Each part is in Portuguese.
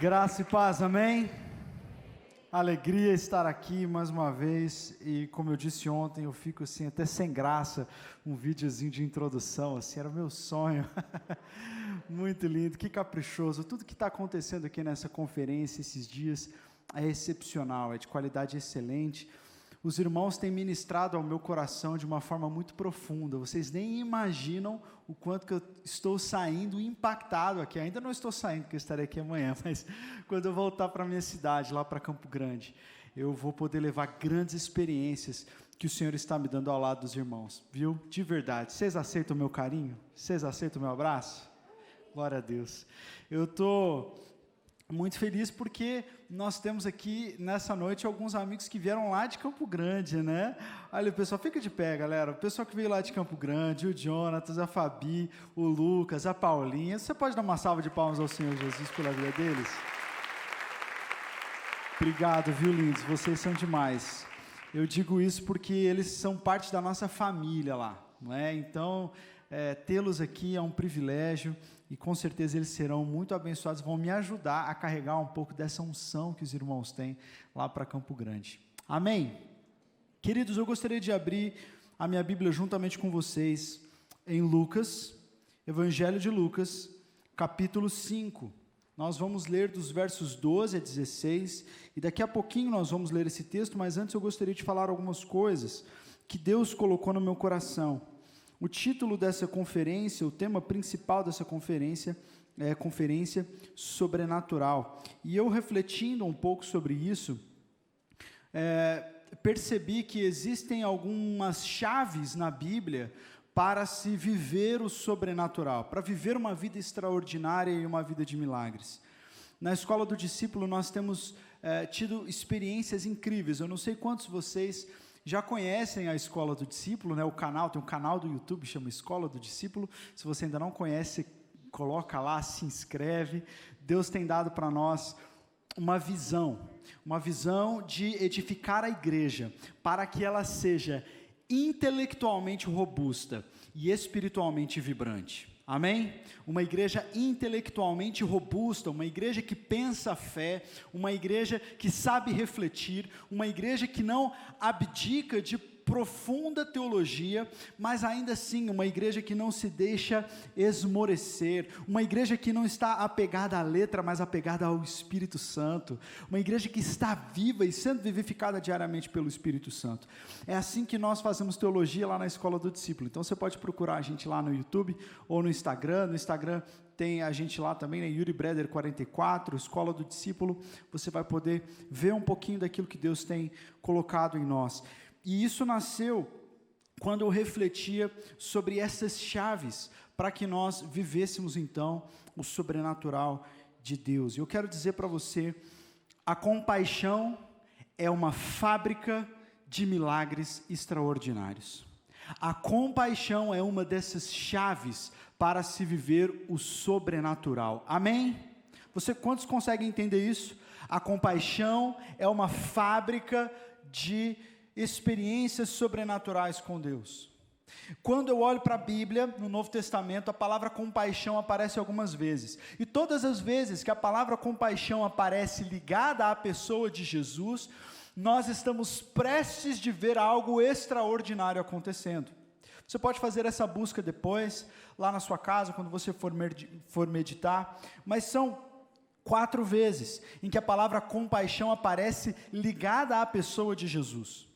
Graça e paz, amém? Alegria estar aqui mais uma vez e como eu disse ontem, eu fico assim até sem graça, um videozinho de introdução, assim, era o meu sonho. Muito lindo, que caprichoso, tudo que está acontecendo aqui nessa conferência esses dias é excepcional, é de qualidade excelente. Os irmãos têm ministrado ao meu coração de uma forma muito profunda, vocês nem imaginam o quanto que eu estou saindo impactado aqui, ainda não estou saindo, porque eu estarei aqui amanhã, mas quando eu voltar para a minha cidade, lá para Campo Grande, eu vou poder levar grandes experiências que o Senhor está me dando ao lado dos irmãos, viu? De verdade, vocês aceitam o meu carinho? Vocês aceitam o meu abraço? Glória a Deus. Eu estou muito feliz porque nós temos aqui nessa noite alguns amigos que vieram lá de Campo Grande, né? Olha, o pessoal, fica de pé, galera. O pessoal que veio lá de Campo Grande, o Jonatas, a Fabi, o Lucas, a Paulinha. Você pode dar uma salva de palmas ao Senhor Jesus pela vida deles? Obrigado, viu, lindos? Vocês são demais. Eu digo isso porque eles são parte da nossa família lá, não é? Então, tê-los aqui é um privilégio e com certeza eles serão muito abençoados, vão me ajudar a carregar um pouco dessa unção que os irmãos têm lá para Campo Grande. Amém? Queridos, eu gostaria de abrir a minha Bíblia juntamente com vocês em Lucas, Evangelho de Lucas, capítulo 5. Nós vamos ler dos versos 12 a 16 e daqui a pouquinho nós vamos ler esse texto, mas antes eu gostaria de falar algumas coisas que Deus colocou no meu coração. O título dessa conferência, o tema principal dessa conferência é Conferência Sobrenatural. E eu refletindo um pouco sobre isso, percebi que existem algumas chaves na Bíblia para se viver o sobrenatural, para viver uma vida extraordinária e uma vida de milagres. Na Escola do Discípulo nós temos tido experiências incríveis. Eu não sei quantos de vocês já conhecem a Escola do Discípulo, né? Tem um canal do YouTube, chama Escola do Discípulo. Se você ainda não conhece, coloca lá, se inscreve. Deus tem dado para nós uma visão de edificar a igreja, para que ela seja intelectualmente robusta e espiritualmente vibrante. Amém? Uma igreja intelectualmente robusta, uma igreja que pensa a fé, uma igreja que sabe refletir, uma igreja que não abdica de profunda teologia, mas ainda assim uma igreja que não se deixa esmorecer, uma igreja que não está apegada à letra, mas apegada ao Espírito Santo, uma igreja que está viva e sendo vivificada diariamente pelo Espírito Santo. É assim que nós fazemos teologia lá na Escola do Discípulo. Então você pode procurar a gente lá no YouTube ou no Instagram. No Instagram tem a gente lá também, né? Yuri Breder 44, Escola do Discípulo. Você vai poder ver um pouquinho daquilo que Deus tem colocado em nós. E isso nasceu quando eu refletia sobre essas chaves para que nós vivêssemos então o sobrenatural de Deus. E eu quero dizer para você, a compaixão é uma fábrica de milagres extraordinários. A compaixão é uma dessas chaves para se viver o sobrenatural. Amém? Quantos conseguem entender isso? A compaixão é uma fábrica de experiências sobrenaturais com Deus. Quando eu olho para a Bíblia, no Novo Testamento, a palavra compaixão aparece algumas vezes, e todas as vezes que a palavra compaixão aparece ligada à pessoa de Jesus, nós estamos prestes de ver algo extraordinário acontecendo. Você pode fazer essa busca depois, lá na sua casa, quando você for meditar, mas são 4 vezes em que a palavra compaixão aparece ligada à pessoa de Jesus.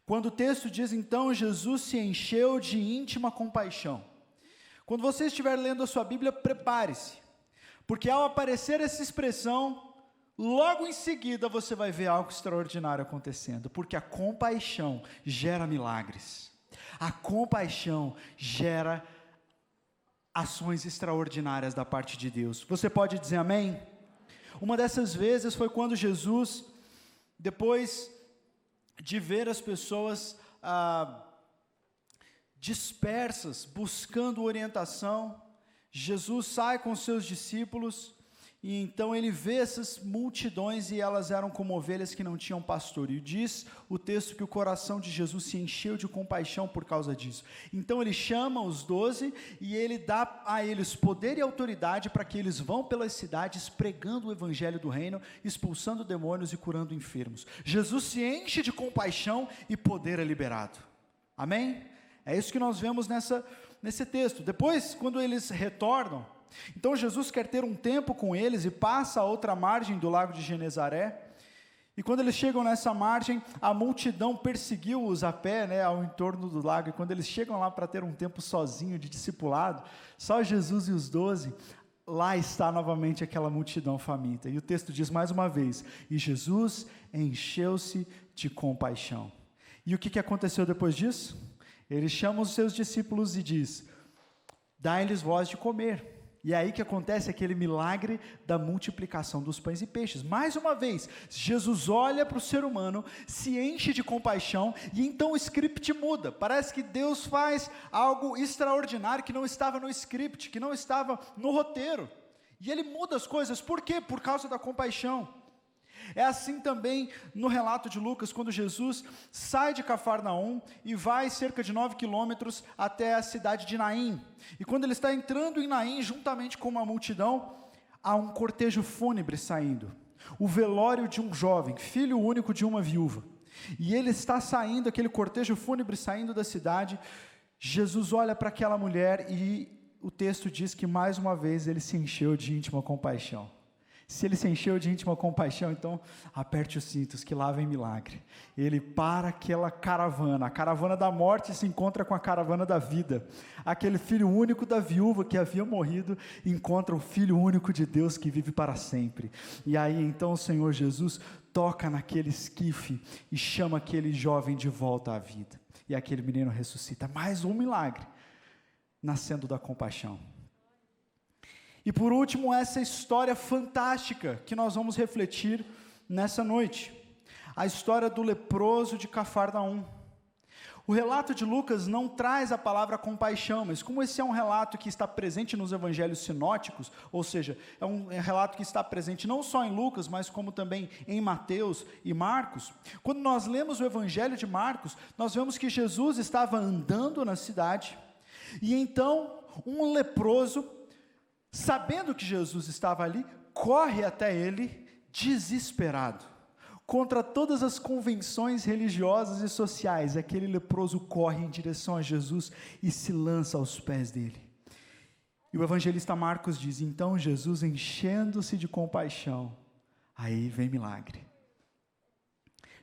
Quando o texto diz, então, Jesus se encheu de íntima compaixão. Quando você estiver lendo a sua Bíblia, prepare-se, porque ao aparecer essa expressão, logo em seguida você vai ver algo extraordinário acontecendo, porque a compaixão gera milagres. A compaixão gera ações extraordinárias da parte de Deus. Você pode dizer amém? Uma dessas vezes foi quando Jesus, depois de ver as pessoas dispersas, buscando orientação, Jesus sai com seus discípulos E então ele vê essas multidões e elas eram como ovelhas que não tinham pastor. E diz o texto que o coração de Jesus se encheu de compaixão por causa disso. Então ele chama os 12 e ele dá a eles poder e autoridade para que eles vão pelas cidades pregando o evangelho do reino, expulsando demônios e curando enfermos. Jesus se enche de compaixão e poder é liberado. Amém? É isso que nós vemos nesse texto. Depois, quando eles retornam, então Jesus quer ter um tempo com eles e passa a outra margem do lago de Genezaré. E quando eles chegam nessa margem, a multidão perseguiu-os a pé, ao entorno do lago. E quando eles chegam lá para ter um tempo sozinho de discipulado, só Jesus e os 12, lá está novamente aquela multidão faminta. E o texto diz mais uma vez: e Jesus encheu-se de compaixão. E o que aconteceu depois disso? Ele chama os seus discípulos e diz: dai-lhes voz de comer. E é aí que acontece aquele milagre da multiplicação dos pães e peixes. Mais uma vez, Jesus olha para o ser humano, se enche de compaixão, e então o script muda. Parece que Deus faz algo extraordinário que não estava no script, que não estava no roteiro. E ele muda as coisas. Por quê? Por causa da compaixão. É assim também no relato de Lucas, quando Jesus sai de Cafarnaum e vai cerca de 9 quilômetros até a cidade de Naim. E quando ele está entrando em Naim, juntamente com uma multidão, há um cortejo fúnebre saindo. O velório de um jovem, filho único de uma viúva. E ele está saindo, aquele cortejo fúnebre saindo da cidade. Jesus olha para aquela mulher e o texto diz que mais uma vez ele se encheu de íntima compaixão. Se ele se encheu de íntima compaixão, então aperte os cintos, que lá vem milagre. Ele para aquela caravana, a caravana da morte se encontra com a caravana da vida. Aquele filho único da viúva que havia morrido, encontra o filho único de Deus que vive para sempre. E aí então o Senhor Jesus toca naquele esquife e chama aquele jovem de volta à vida. E aquele menino ressuscita. Mais um milagre, nascendo da compaixão. E por último, essa história fantástica que nós vamos refletir nessa noite. A história do leproso de Cafarnaum. O relato de Lucas não traz a palavra compaixão, mas como esse é um relato que está presente nos evangelhos sinóticos, ou seja, é um relato que está presente não só em Lucas, mas como também em Mateus e Marcos. Quando nós lemos o evangelho de Marcos, nós vemos que Jesus estava andando na cidade, e então um leproso, sabendo que Jesus estava ali, corre até ele, desesperado. Contra todas as convenções religiosas e sociais, aquele leproso corre em direção a Jesus e se lança aos pés dele. E o evangelista Marcos diz: então Jesus, enchendo-se de compaixão, aí vem milagre.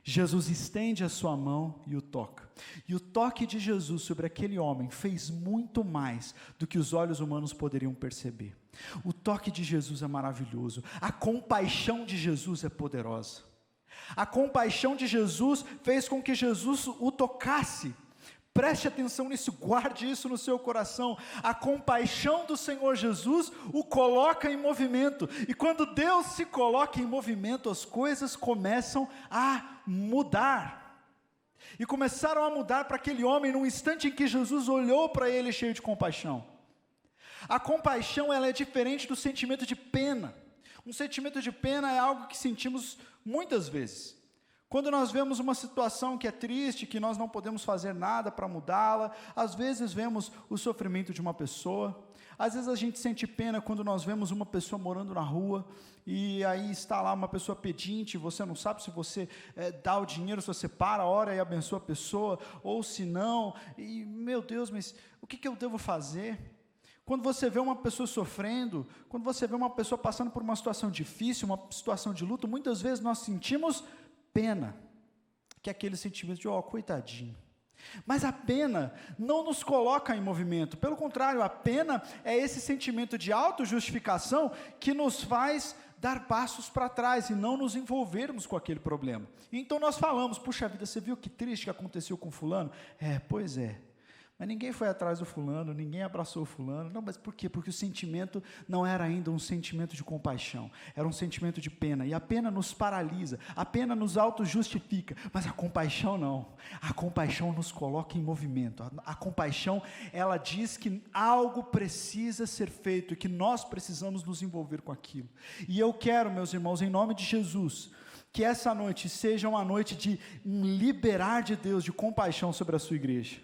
Jesus estende a sua mão e o toca. E o toque de Jesus sobre aquele homem fez muito mais do que os olhos humanos poderiam perceber. O toque de Jesus é maravilhoso. A compaixão de Jesus é poderosa. A compaixão de Jesus fez com que Jesus o tocasse. Preste atenção nisso, guarde isso no seu coração. A compaixão do Senhor Jesus o coloca em movimento. E quando Deus se coloca em movimento, as coisas começam a mudar. E começaram a mudar para aquele homem no instante em que Jesus olhou para ele cheio de compaixão. A compaixão, ela é diferente do sentimento de pena. Um sentimento de pena é algo que sentimos muitas vezes. Quando nós vemos uma situação que é triste, que nós não podemos fazer nada para mudá-la, às vezes vemos o sofrimento de uma pessoa, às vezes a gente sente pena quando nós vemos uma pessoa morando na rua, e aí está lá uma pessoa pedinte, você não sabe se você dá o dinheiro, se você para, ora e abençoa a pessoa, ou se não, e meu Deus, mas o que eu devo fazer? Quando você vê uma pessoa sofrendo, quando você vê uma pessoa passando por uma situação difícil, uma situação de luto, muitas vezes nós sentimos pena, que é aquele sentimento de, coitadinho. Mas a pena não nos coloca em movimento, pelo contrário, a pena é esse sentimento de autojustificação que nos faz dar passos para trás e não nos envolvermos com aquele problema. Então nós falamos: puxa vida, você viu que triste que aconteceu com fulano? Pois é. Mas ninguém foi atrás do fulano, ninguém abraçou o fulano. Não, mas por quê? Porque o sentimento não era ainda um sentimento de compaixão, era um sentimento de pena. E a pena nos paralisa, a pena nos auto-justifica, mas a compaixão não. A compaixão nos coloca em movimento. A compaixão, ela diz que algo precisa ser feito e que nós precisamos nos envolver com aquilo. E eu quero, meus irmãos, em nome de Jesus, que essa noite seja uma noite de um liberar de Deus, de compaixão sobre a sua igreja.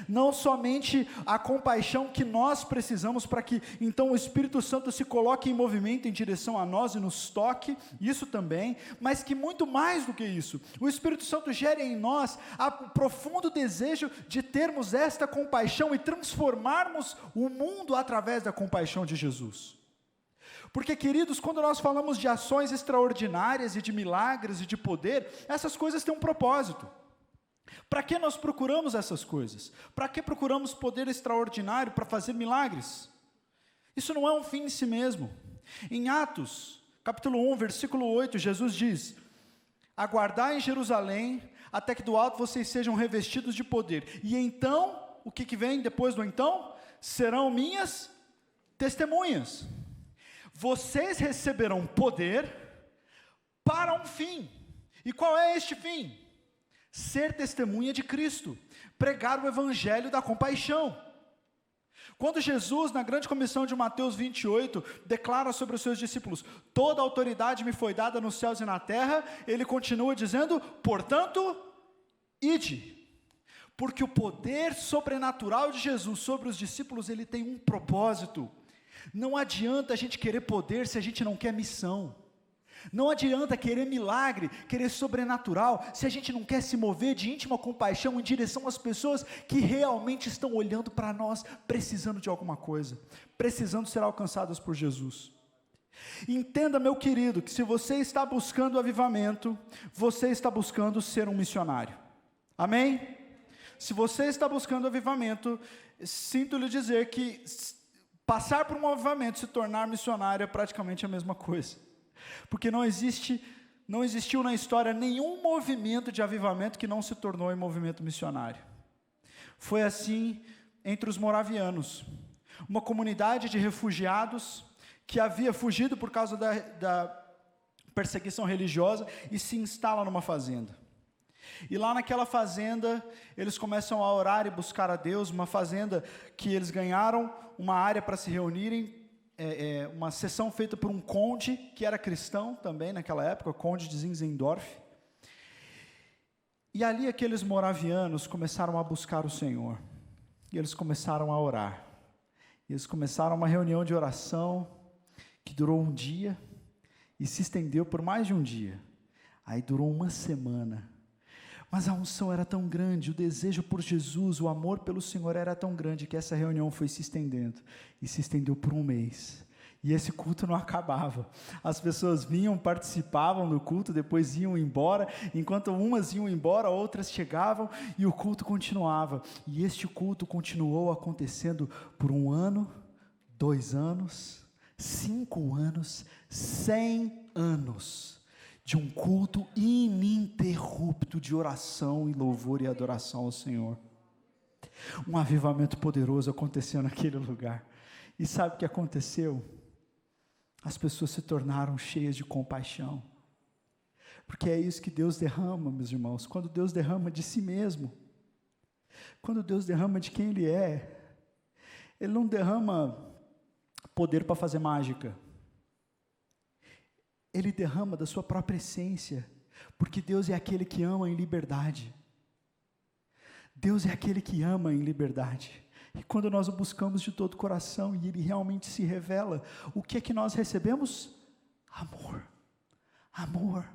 Não somente a compaixão que nós precisamos para que então o Espírito Santo se coloque em movimento em direção a nós e nos toque, isso também, mas que muito mais do que isso, o Espírito Santo gere em nós o profundo desejo de termos esta compaixão e transformarmos o mundo através da compaixão de Jesus. Porque, queridos, quando nós falamos de ações extraordinárias e de milagres e de poder, essas coisas têm um propósito. Para que nós procuramos essas coisas? Para que procuramos poder extraordinário para fazer milagres? Isso não é um fim em si mesmo. Em Atos, capítulo 1, versículo 8, Jesus diz: aguardai em Jerusalém, até que do alto vocês sejam revestidos de poder. E então, o que vem depois do então? Serão minhas testemunhas. Vocês receberão poder para um fim. E qual é este fim? Ser testemunha de Cristo, pregar o evangelho da compaixão. Quando Jesus, na grande comissão de Mateus 28, declara sobre os seus discípulos: toda autoridade me foi dada nos céus e na terra, ele continua dizendo: portanto, ide. Porque o poder sobrenatural de Jesus sobre os discípulos, ele tem um propósito. Não adianta a gente querer poder se a gente não quer missão. Não adianta querer milagre, querer sobrenatural, se a gente não quer se mover de íntima compaixão em direção às pessoas que realmente estão olhando para nós, precisando de alguma coisa, precisando ser alcançadas por Jesus. Entenda, meu querido, que se você está buscando avivamento, você está buscando ser um missionário. Amém? Se você está buscando avivamento, sinto lhe dizer que passar por um avivamento e se tornar missionário é praticamente a mesma coisa. Porque não existiu na história nenhum movimento de avivamento que não se tornou em movimento missionário. Foi assim entre os moravianos, uma comunidade de refugiados que havia fugido por causa da perseguição religiosa e se instala numa fazenda. E lá naquela fazenda, eles começam a orar e buscar a Deus, uma fazenda que eles ganharam, uma área para se reunirem, uma sessão feita por um conde, que era cristão também naquela época, o conde de Zinzendorf. E ali aqueles moravianos começaram a buscar o Senhor, e eles começaram a orar, e eles começaram uma reunião de oração, que durou um dia, e se estendeu por mais de um dia, aí durou uma semana, mas a unção era tão grande, o desejo por Jesus, o amor pelo Senhor era tão grande, que essa reunião foi se estendendo, e se estendeu por um mês, e esse culto não acabava, as pessoas vinham, participavam do culto, depois iam embora, enquanto umas iam embora, outras chegavam, e o culto continuava, e este culto continuou acontecendo por 1 ano, 2 anos, 5 anos, 100 anos, de um culto ininterrupto de oração e louvor e adoração ao Senhor. Um avivamento poderoso aconteceu naquele lugar. E sabe o que aconteceu? As pessoas se tornaram cheias de compaixão. Porque é isso que Deus derrama, meus irmãos. Quando Deus derrama de si mesmo, quando Deus derrama de quem Ele é, Ele não derrama poder para fazer mágica. Ele derrama da sua própria essência, porque Deus é aquele que ama em liberdade. Deus é aquele que ama em liberdade. E quando nós o buscamos de todo o coração e Ele realmente se revela, o que é que nós recebemos? Amor,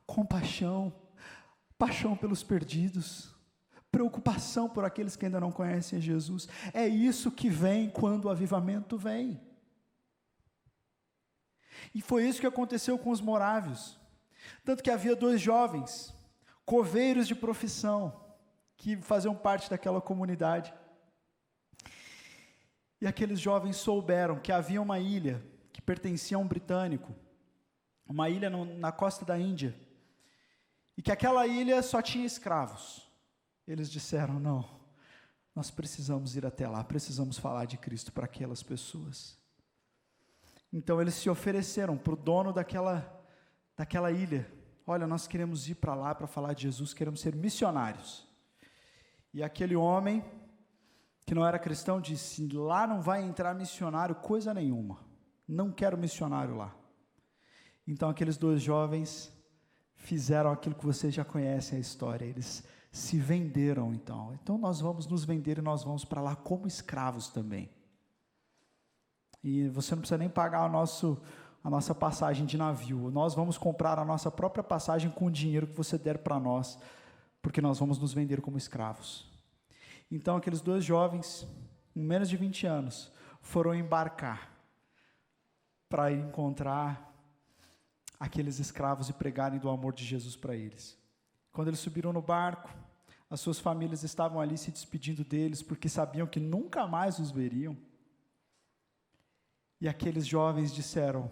compaixão, paixão pelos perdidos, preocupação por aqueles que ainda não conhecem Jesus. É isso que vem quando o avivamento vem. E foi isso que aconteceu com os morávios, tanto que havia 2 jovens, coveiros de profissão, que faziam parte daquela comunidade, e aqueles jovens souberam que havia uma ilha, que pertencia a um britânico, uma ilha na costa da Índia, e que aquela ilha só tinha escravos. Eles disseram: não, nós precisamos ir até lá, precisamos falar de Cristo para aquelas pessoas. Então eles se ofereceram para o dono daquela ilha. Olha, nós queremos ir para lá para falar de Jesus, queremos ser missionários. E aquele homem, que não era cristão, disse: lá não vai entrar missionário coisa nenhuma, não quero missionário lá. Então aqueles 2 jovens fizeram aquilo que vocês já conhecem a história, eles se venderam então nós vamos nos vender e nós vamos para lá como escravos também. E você não precisa nem pagar a nossa passagem de navio, nós vamos comprar a nossa própria passagem com o dinheiro que você der para nós, porque nós vamos nos vender como escravos. Então aqueles 2 jovens, com menos de 20 anos, foram embarcar para encontrar aqueles escravos e pregarem do amor de Jesus para eles. Quando eles subiram no barco, as suas famílias estavam ali se despedindo deles, porque sabiam que nunca mais os veriam. E aqueles jovens disseram,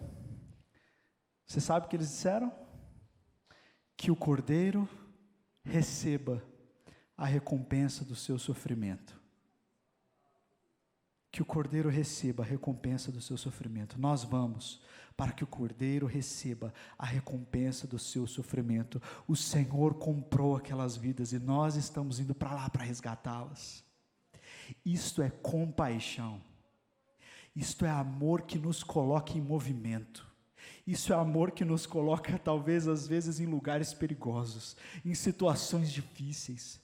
você sabe o que eles disseram? Que o Cordeiro receba a recompensa do seu sofrimento. Que o Cordeiro receba a recompensa do seu sofrimento. Nós vamos para que o Cordeiro receba a recompensa do seu sofrimento. O Senhor comprou aquelas vidas e nós estamos indo para lá para resgatá-las. Isto é compaixão. Isto é amor que nos coloca em movimento. Isso é amor que nos coloca, talvez, às vezes, em lugares perigosos, em situações difíceis.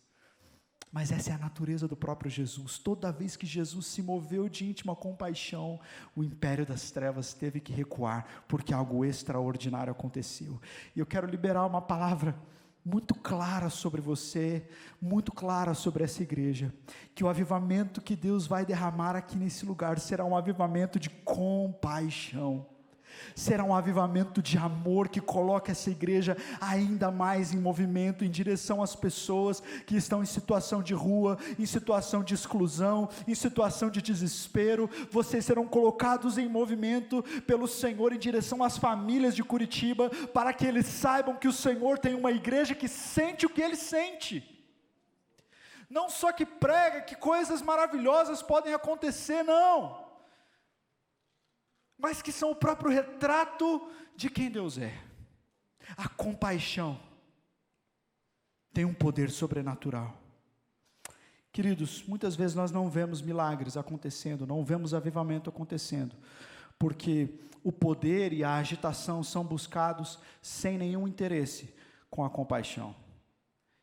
Mas essa é a natureza do próprio Jesus. Toda vez que Jesus se moveu de íntima compaixão, o império das trevas teve que recuar, porque algo extraordinário aconteceu. E eu quero liberar uma palavra muito clara sobre você, muito clara sobre essa igreja, que o avivamento que Deus vai derramar aqui nesse lugar será um avivamento de compaixão. Será um avivamento de amor que coloca essa igreja ainda mais em movimento, em direção às pessoas que estão em situação de rua, em situação de exclusão, em situação de desespero. Vocês serão colocados em movimento pelo Senhor em direção às famílias de Curitiba, para que eles saibam que o Senhor tem uma igreja que sente o que Ele sente. Não só que prega que coisas maravilhosas podem acontecer, não, mas que são o próprio retrato de quem Deus é. A compaixão tem um poder sobrenatural. Queridos, muitas vezes nós não vemos milagres acontecendo, não vemos avivamento acontecendo, porque o poder e a agitação são buscados sem nenhum interesse com a compaixão.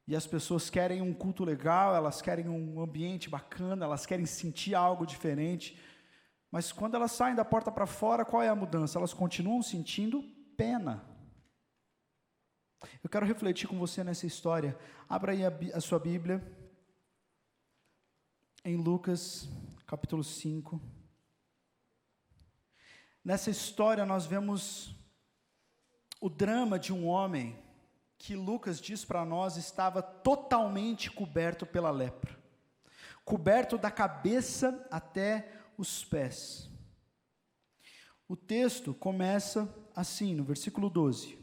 E as pessoas querem um culto legal, elas querem um ambiente bacana, elas querem sentir algo diferente, mas quando elas saem da porta para fora, qual é a mudança? Elas continuam sentindo pena. Eu quero refletir com você nessa história. Abra aí a sua Bíblia, em Lucas, capítulo 5. Nessa história nós vemos o drama de um homem, que Lucas diz para nós, estava totalmente coberto pela lepra. Coberto da cabeça até os pés. O texto começa assim, no versículo 12.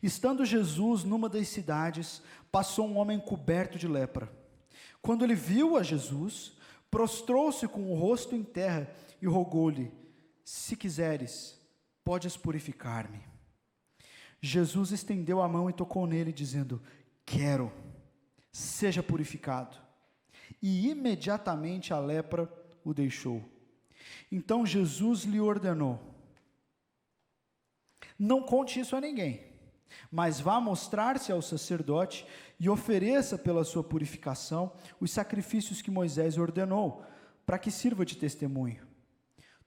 Estando Jesus numa das cidades, passou um homem coberto de lepra. Quando ele viu a Jesus, prostrou-se com o rosto em terra e rogou-lhe: se quiseres, podes purificar-me. Jesus estendeu a mão e tocou nele, dizendo: quero, seja purificado. E imediatamente a lepra o deixou. Então Jesus lhe ordenou: não conte isso a ninguém, mas vá mostrar-se ao sacerdote e ofereça pela sua purificação os sacrifícios que Moisés ordenou, para que sirva de testemunho.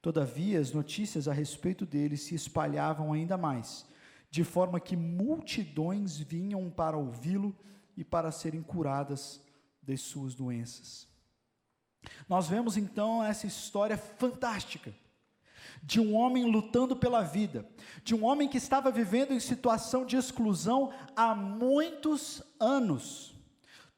Todavia as notícias a respeito dele se espalhavam ainda mais, de forma que multidões vinham para ouvi-lo e para serem curadas das suas doenças. Nós vemos então essa história fantástica, de um homem lutando pela vida, de um homem que estava vivendo em situação de exclusão há muitos anos,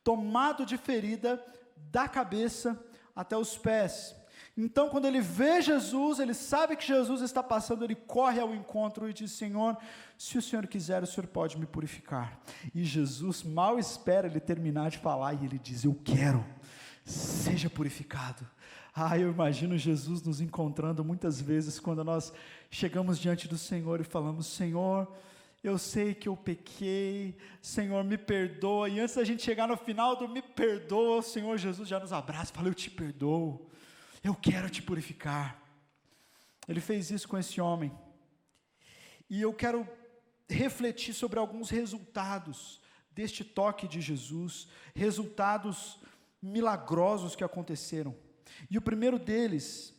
tomado de ferida da cabeça até os pés. Então quando ele vê Jesus, ele sabe que Jesus está passando, ele corre ao encontro e diz: Senhor, se o Senhor quiser, o Senhor pode me purificar. E Jesus mal espera ele terminar de falar e ele diz: eu quero. seja purificado. Eu imagino Jesus nos encontrando muitas vezes quando nós chegamos diante do Senhor e falamos: Senhor, eu sei que eu pequei, Senhor, me perdoa. E antes da gente chegar no final do me perdoa, o Senhor Jesus já nos abraça e fala: eu te perdoo, eu quero te purificar. Ele fez isso com esse homem. E eu quero refletir sobre alguns resultados deste toque de Jesus, resultados milagrosos que aconteceram. E o primeiro deles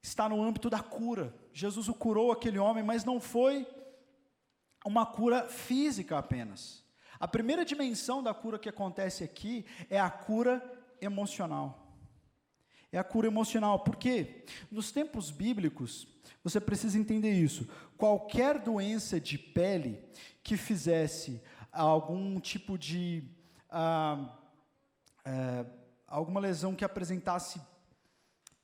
está no âmbito da cura. Jesus o curou aquele homem, mas não foi uma cura física apenas. A primeira dimensão da cura que acontece aqui é a cura emocional. É a cura emocional, porque nos tempos bíblicos, você precisa entender isso, qualquer doença de pele que fizesse algum tipo de, alguma lesão que apresentasse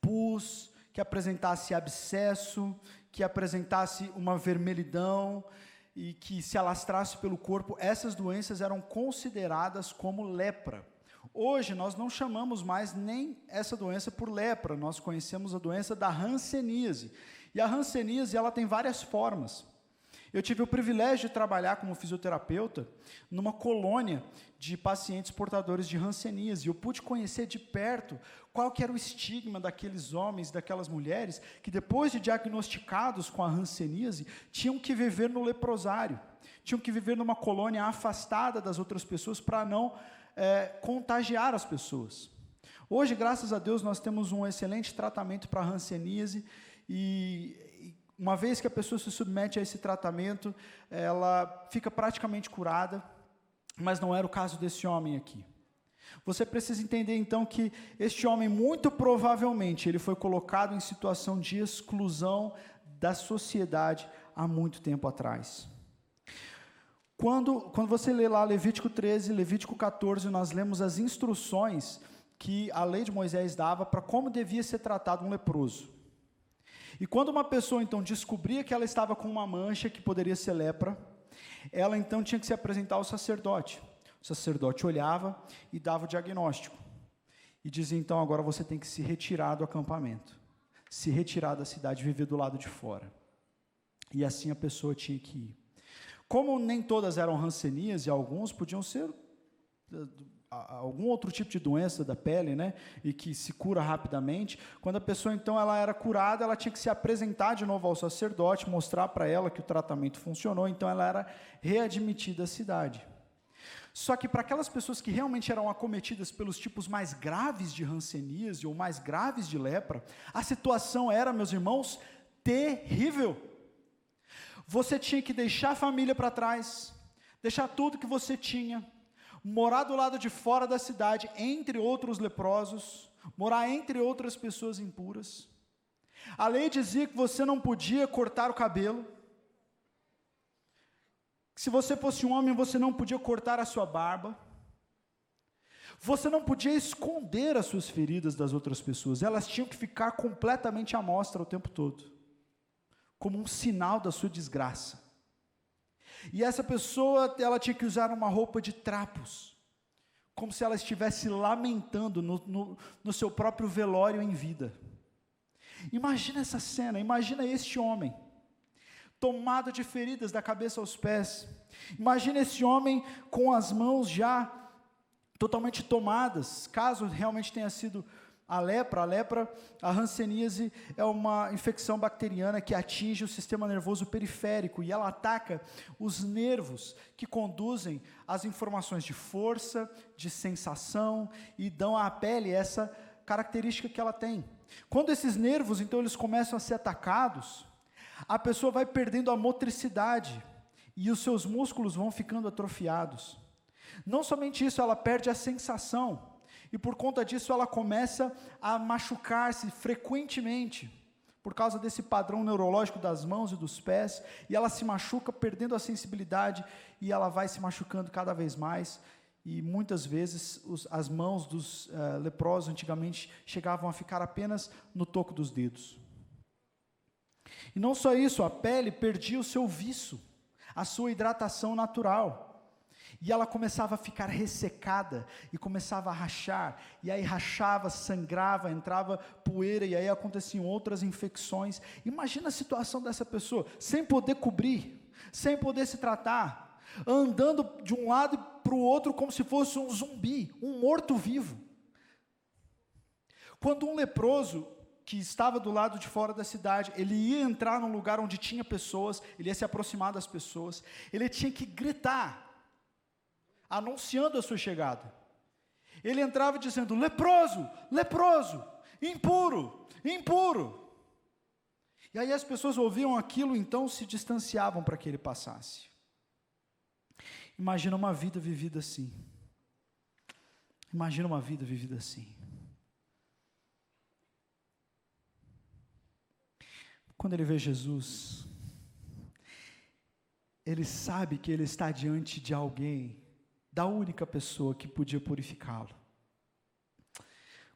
pus, que apresentasse abscesso, que apresentasse uma vermelhidão, e que se alastrasse pelo corpo, essas doenças eram consideradas como lepra. Hoje nós não chamamos mais nem essa doença por lepra, nós conhecemos a doença da hanseníase. E a hanseníase, ela tem várias formas. Eu tive o privilégio de trabalhar como fisioterapeuta numa colônia de pacientes portadores de hanseníase. Eu pude conhecer de perto qual que era o estigma daqueles homens, daquelas mulheres, que depois de diagnosticados com a hanseníase, tinham que viver no leprosário, tinham que viver numa colônia afastada das outras pessoas para não contagiar as pessoas. Hoje, graças a Deus, nós temos um excelente tratamento para a hanseníase, e uma vez que a pessoa se submete a esse tratamento, ela fica praticamente curada, mas não era o caso desse homem aqui. Você precisa entender então que este homem, muito provavelmente, ele foi colocado em situação de exclusão da sociedade há muito tempo atrás. Quando você lê lá Levítico 13, Levítico 14, nós lemos as instruções que a lei de Moisés dava para como devia ser tratado um leproso. E quando uma pessoa então descobria que ela estava com uma mancha que poderia ser lepra, ela então tinha que se apresentar ao sacerdote. O sacerdote olhava e dava o diagnóstico. E dizia então: agora você tem que se retirar do acampamento, se retirar da cidade, viver do lado de fora. E assim a pessoa tinha que ir. Como nem todas eram hanseníase, e alguns podiam ser algum outro tipo de doença da pele, né, e que se cura rapidamente, quando a pessoa então ela era curada, ela tinha que se apresentar de novo ao sacerdote, mostrar para ela que o tratamento funcionou, então ela era readmitida à cidade. Só que para aquelas pessoas que realmente eram acometidas pelos tipos mais graves de hanseníase ou mais graves de lepra, a situação era, meus irmãos, terrível. Você tinha que deixar a família para trás, deixar tudo que você tinha, morar do lado de fora da cidade, entre outros leprosos, morar entre outras pessoas impuras. A lei dizia que você não podia cortar o cabelo. Se você fosse um homem, você não podia cortar a sua barba. Você não podia esconder as suas feridas das outras pessoas. Elas tinham que ficar completamente à mostra o tempo todo, como um sinal da sua desgraça. E essa pessoa, ela tinha que usar uma roupa de trapos, como se ela estivesse lamentando no seu próprio velório em vida. Imagina essa cena, imagina este homem, tomado de feridas da cabeça aos pés. Imagina esse homem com as mãos já totalmente tomadas, caso realmente tenha sido a lepra, a hanseníase é uma infecção bacteriana que atinge o sistema nervoso periférico e ela ataca os nervos que conduzem as informações de força, de sensação e dão à pele essa característica que ela tem. Quando esses nervos, então, eles começam a ser atacados, a pessoa vai perdendo a motricidade e os seus músculos vão ficando atrofiados. Não somente isso, ela perde a sensação. E por conta disso ela começa a machucar-se frequentemente, por causa desse padrão neurológico das mãos e dos pés, e ela se machuca perdendo a sensibilidade, e ela vai se machucando cada vez mais, e muitas vezes as mãos dos leprosos antigamente chegavam a ficar apenas no toco dos dedos. E não só isso, a pele perdia o seu viço, a sua hidratação natural. e ela começava a ficar ressecada, e começava a rachar, e aí rachava, sangrava, entrava poeira, e aí aconteciam outras infecções. Imagina a situação dessa pessoa, sem poder cobrir, sem poder se tratar, andando de um lado para o outro como se fosse um zumbi, um morto-vivo. Quando um leproso, que estava do lado de fora da cidade, ele ia entrar num lugar onde tinha pessoas, ele ia se aproximar das pessoas, ele tinha que gritar, anunciando a sua chegada. Ele entrava dizendo: leproso, leproso, impuro, impuro. E aí as pessoas ouviam aquilo, então se distanciavam para que ele passasse. Imagina uma vida vivida assim. Imagina uma vida vivida assim. Quando ele vê Jesus, ele sabe que ele está diante de alguém, da única pessoa que podia purificá-lo.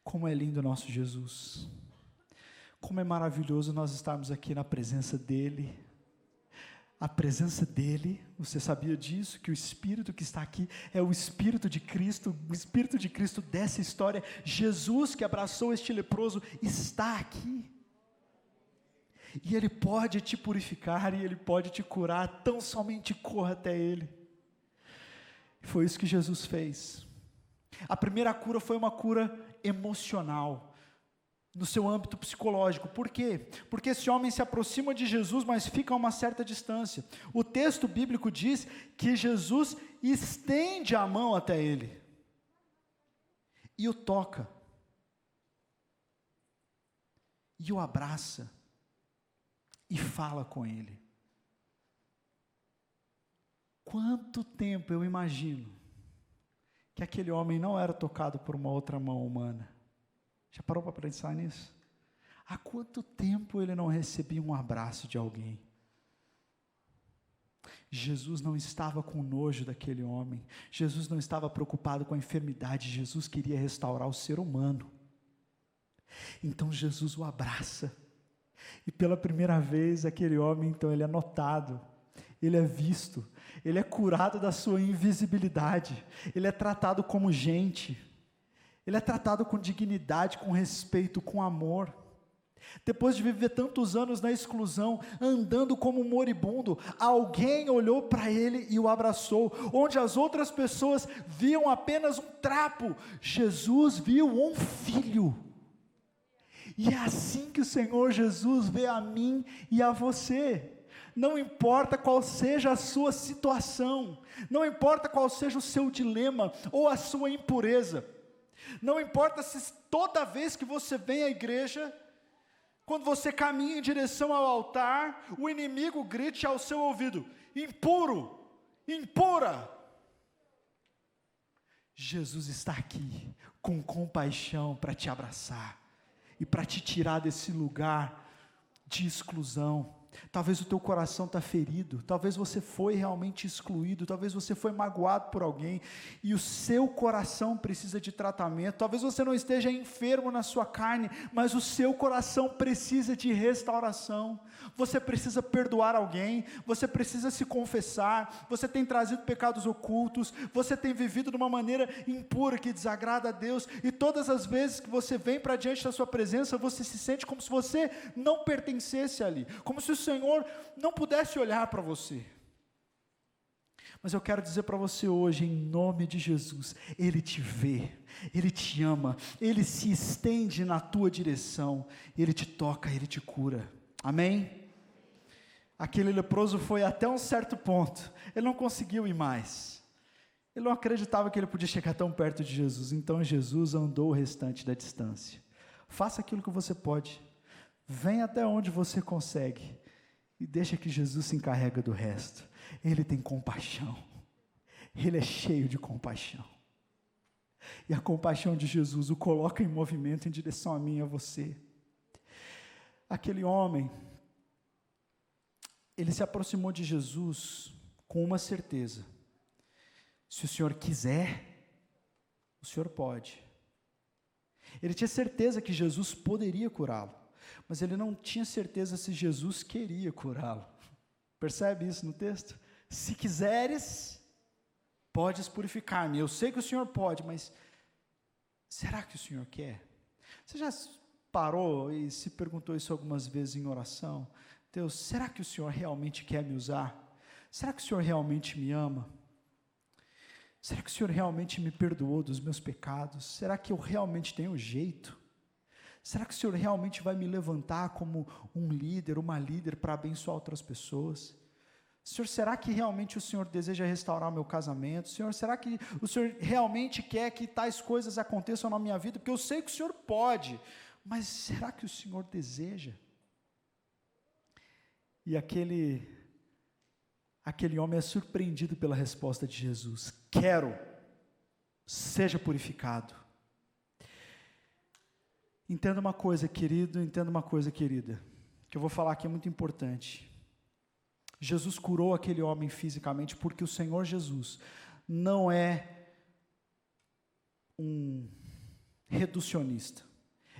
Como é lindo o nosso Jesus. Como é maravilhoso nós estarmos aqui na presença dEle. A presença dEle, você sabia disso? Que o Espírito que está aqui é o Espírito de Cristo, o Espírito de Cristo dessa história. Jesus que abraçou este leproso está aqui. E Ele pode te purificar, e Ele pode te curar, tão somente corra até Ele. Foi isso que Jesus fez. A primeira cura foi uma cura emocional, no seu âmbito psicológico. Por quê? Porque esse homem se aproxima de Jesus, mas fica a uma certa distância. O texto bíblico diz que Jesus estende a mão até ele, e o toca, e o abraça, e fala com ele. Quanto tempo eu imagino que aquele homem não era tocado por uma outra mão humana? Já parou para pensar nisso? Há quanto tempo ele não recebia um abraço de alguém? Jesus não estava com nojo daquele homem, Jesus não estava preocupado com a enfermidade, Jesus queria restaurar o ser humano. Então Jesus o abraça, e pela primeira vez aquele homem, então, ele é notado, ele é visto, ele é curado da sua invisibilidade, ele é tratado como gente, ele é tratado com dignidade, com respeito, com amor. Depois de viver tantos anos na exclusão, andando como um moribundo, alguém olhou para ele e o abraçou. Onde as outras pessoas viam apenas um trapo, Jesus viu um filho. E é assim que o Senhor Jesus vê a mim e a você. Não importa qual seja a sua situação, não importa qual seja o seu dilema ou a sua impureza, não importa se toda vez que você vem à igreja, quando você caminha em direção ao altar, o inimigo grite ao seu ouvido: impuro, impura. Jesus está aqui com compaixão para te abraçar e para te tirar desse lugar de exclusão. Talvez o teu coração está ferido, talvez você foi realmente excluído, talvez você foi magoado por alguém, e o seu coração precisa de tratamento. Talvez você não esteja enfermo na sua carne, mas o seu coração precisa de restauração. Você precisa perdoar alguém, você precisa se confessar, você tem trazido pecados ocultos, você tem vivido de uma maneira impura, que desagrada a Deus, e todas as vezes que você vem para diante da sua presença, você se sente como se você não pertencesse ali, como se o Senhor não pudesse olhar para você. Mas eu quero dizer para você hoje, em nome de Jesus, Ele te vê, Ele te ama, Ele se estende na tua direção, Ele te toca, Ele te cura. Amém? Aquele leproso foi até um certo ponto, ele não conseguiu ir mais, ele não acreditava que ele podia chegar tão perto de Jesus, então Jesus andou o restante da distância. Faça aquilo que você pode, venha até onde você consegue, e deixa que Jesus se encarrega do resto. Ele tem compaixão, Ele é cheio de compaixão, e a compaixão de Jesus o coloca em movimento em direção a mim e a você. Aquele homem, ele se aproximou de Jesus com uma certeza: se o Senhor quiser, o Senhor pode. Ele tinha certeza que Jesus poderia curá-lo, mas ele não tinha certeza se Jesus queria curá-lo. Percebe isso no texto? Se quiseres, podes purificar-me. Eu sei que o Senhor pode, mas será que o Senhor quer? Você já parou e se perguntou isso algumas vezes em oração? Deus, será que o Senhor realmente quer me usar? Será que o Senhor realmente me ama? Será que o Senhor realmente me perdoou dos meus pecados? Será que eu realmente tenho jeito? Será que o Senhor realmente vai me levantar como um líder, uma líder para abençoar outras pessoas? Senhor, será que realmente o Senhor deseja restaurar o meu casamento? Senhor, será que o Senhor realmente quer que tais coisas aconteçam na minha vida? Porque eu sei que o Senhor pode, mas será que o Senhor deseja? E aquele homem é surpreendido pela resposta de Jesus: quero, seja purificado. Entenda uma coisa, querido, entenda uma coisa, querida, que eu vou falar aqui é muito importante. Jesus curou aquele homem fisicamente porque o Senhor Jesus não é um reducionista.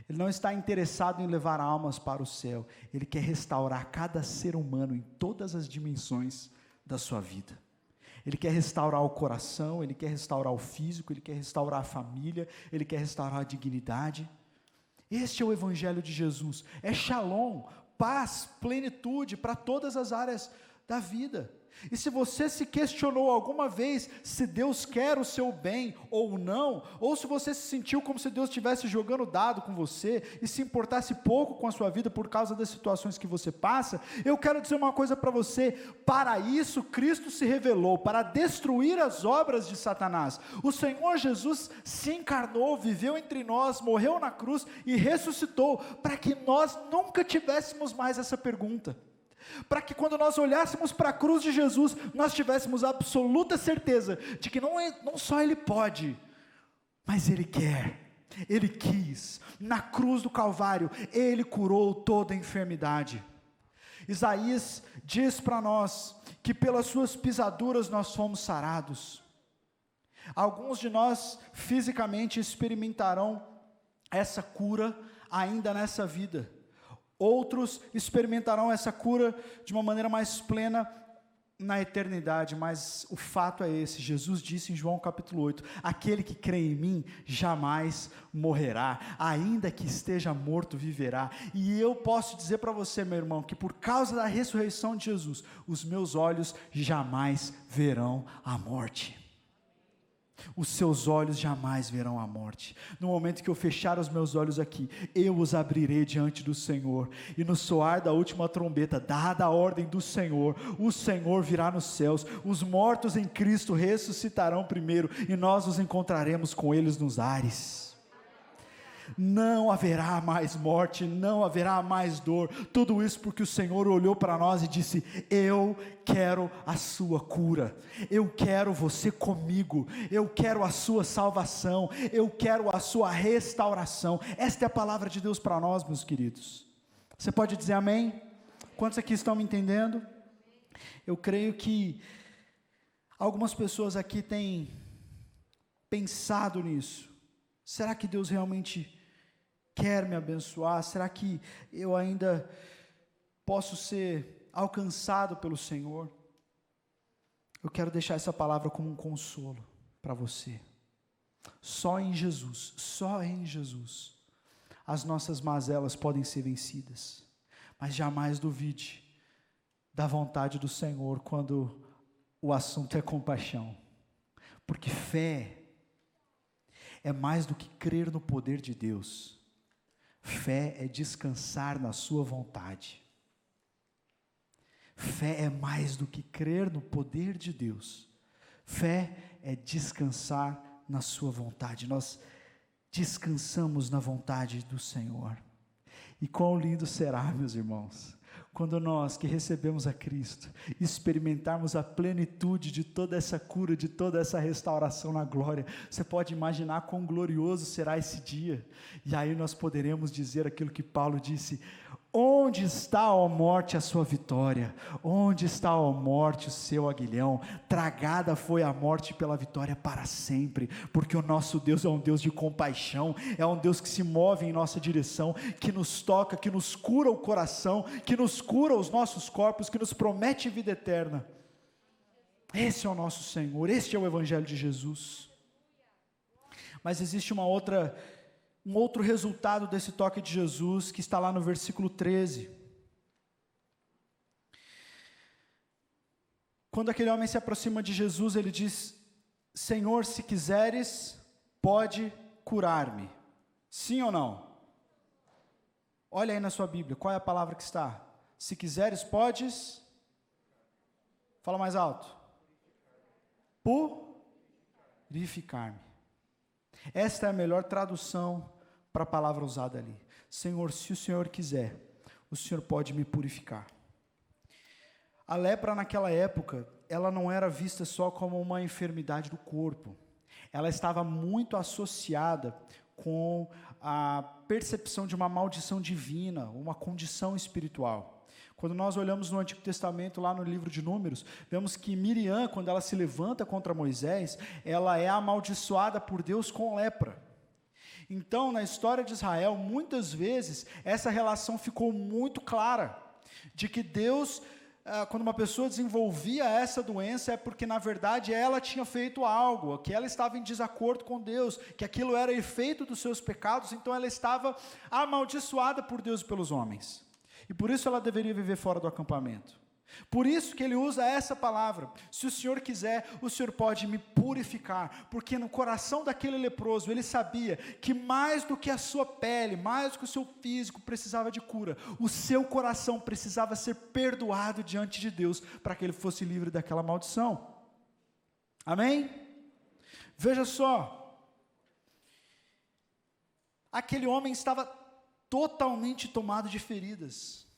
Ele não está interessado em levar almas para o céu. Ele quer restaurar cada ser humano em todas as dimensões da sua vida. Ele quer restaurar o coração, ele quer restaurar o físico, ele quer restaurar a família, ele quer restaurar a dignidade. Este é o Evangelho de Jesus, é shalom, paz, plenitude para todas as áreas da vida. E se você se questionou alguma vez se Deus quer o seu bem ou não, ou se você se sentiu como se Deus estivesse jogando dado com você e se importasse pouco com a sua vida por causa das situações que você passa, eu quero dizer uma coisa para você: para isso Cristo se revelou, para destruir as obras de Satanás. O Senhor Jesus se encarnou, viveu entre nós, morreu na cruz e ressuscitou, para que nós nunca tivéssemos mais essa pergunta. Para que quando nós olhássemos para a cruz de Jesus, nós tivéssemos absoluta certeza de que não só Ele pode, mas Ele quer, Ele quis. Na cruz do Calvário, Ele curou toda a enfermidade. Isaías diz para nós que pelas suas pisaduras nós fomos sarados. Alguns de nós fisicamente experimentarão essa cura ainda nessa vida. Outros experimentarão essa cura de uma maneira mais plena na eternidade, mas o fato é esse: Jesus disse em João capítulo 8, aquele que crê em mim jamais morrerá, ainda que esteja morto viverá. E eu posso dizer para você, meu irmão, que por causa da ressurreição de Jesus, os meus olhos jamais verão a morte. Os seus olhos jamais verão a morte. No momento que eu fechar os meus olhos aqui, eu os abrirei diante do Senhor, e no soar da última trombeta, dada a ordem do Senhor, o Senhor virá nos céus, os mortos em Cristo ressuscitarão primeiro, e nós nos encontraremos com eles nos ares. Não haverá mais morte, não haverá mais dor, tudo isso porque o Senhor olhou para nós e disse: eu quero a sua cura, eu quero você comigo, eu quero a sua salvação, eu quero a sua restauração. Esta é a palavra de Deus para nós, meus queridos. Você pode dizer amém? Quantos aqui estão me entendendo? Eu creio que algumas pessoas aqui têm pensado nisso. Será que Deus realmente quer me abençoar? Será que eu ainda posso ser alcançado pelo Senhor? Eu quero deixar essa palavra como um consolo para você. Só em Jesus, as nossas mazelas podem ser vencidas. Mas jamais duvide da vontade do Senhor quando o assunto é compaixão. Porque fé é mais do que crer no poder de Deus. Fé é descansar na sua vontade. Fé é mais do que crer no poder de Deus. Fé é descansar na sua vontade. Nós descansamos na vontade do Senhor. E quão lindo será, meus irmãos, quando nós que recebemos a Cristo, experimentarmos a plenitude de toda essa cura, de toda essa restauração na glória. Você pode imaginar quão glorioso será esse dia, e aí nós poderemos dizer aquilo que Paulo disse: onde está, ó morte, a sua vitória? Onde está, ó morte, o seu aguilhão? Tragada foi a morte pela vitória para sempre, porque o nosso Deus é um Deus de compaixão, é um Deus que se move em nossa direção, que nos toca, que nos cura o coração, que nos cura os nossos corpos, que nos promete vida eterna. Esse é o nosso Senhor, este é o Evangelho de Jesus. Mas existe um outro resultado desse toque de Jesus, que está lá no versículo 13. Quando aquele homem se aproxima de Jesus, ele diz: Senhor, se quiseres, pode curar-me. Sim ou não? Olha aí na sua Bíblia, qual é a palavra que está? Se quiseres, podes. Fala mais alto. Purificar-me. Esta é a melhor tradução para a palavra usada ali. Senhor, se o Senhor quiser, o Senhor pode me purificar. A lepra naquela época, ela não era vista só como uma enfermidade do corpo. Ela estava muito associada com a percepção de uma maldição divina, uma condição espiritual. Quando nós olhamos no Antigo Testamento, lá no livro de Números, vemos que Miriam, quando ela se levanta contra Moisés, ela é amaldiçoada por Deus com lepra. Então, na história de Israel, muitas vezes, essa relação ficou muito clara, de que Deus, quando uma pessoa desenvolvia essa doença, é porque, na verdade, ela tinha feito algo, que ela estava em desacordo com Deus, que aquilo era efeito dos seus pecados, então ela estava amaldiçoada por Deus e pelos homens. E por isso ela deveria viver fora do acampamento. Por isso que ele usa essa palavra: se o Senhor quiser, o Senhor pode me purificar, porque no coração daquele leproso, ele sabia que mais do que a sua pele, mais do que o seu físico precisava de cura, o seu coração precisava ser perdoado diante de Deus, para que ele fosse livre daquela maldição. Amém? Veja só, aquele homem estava totalmente tomado de feridas,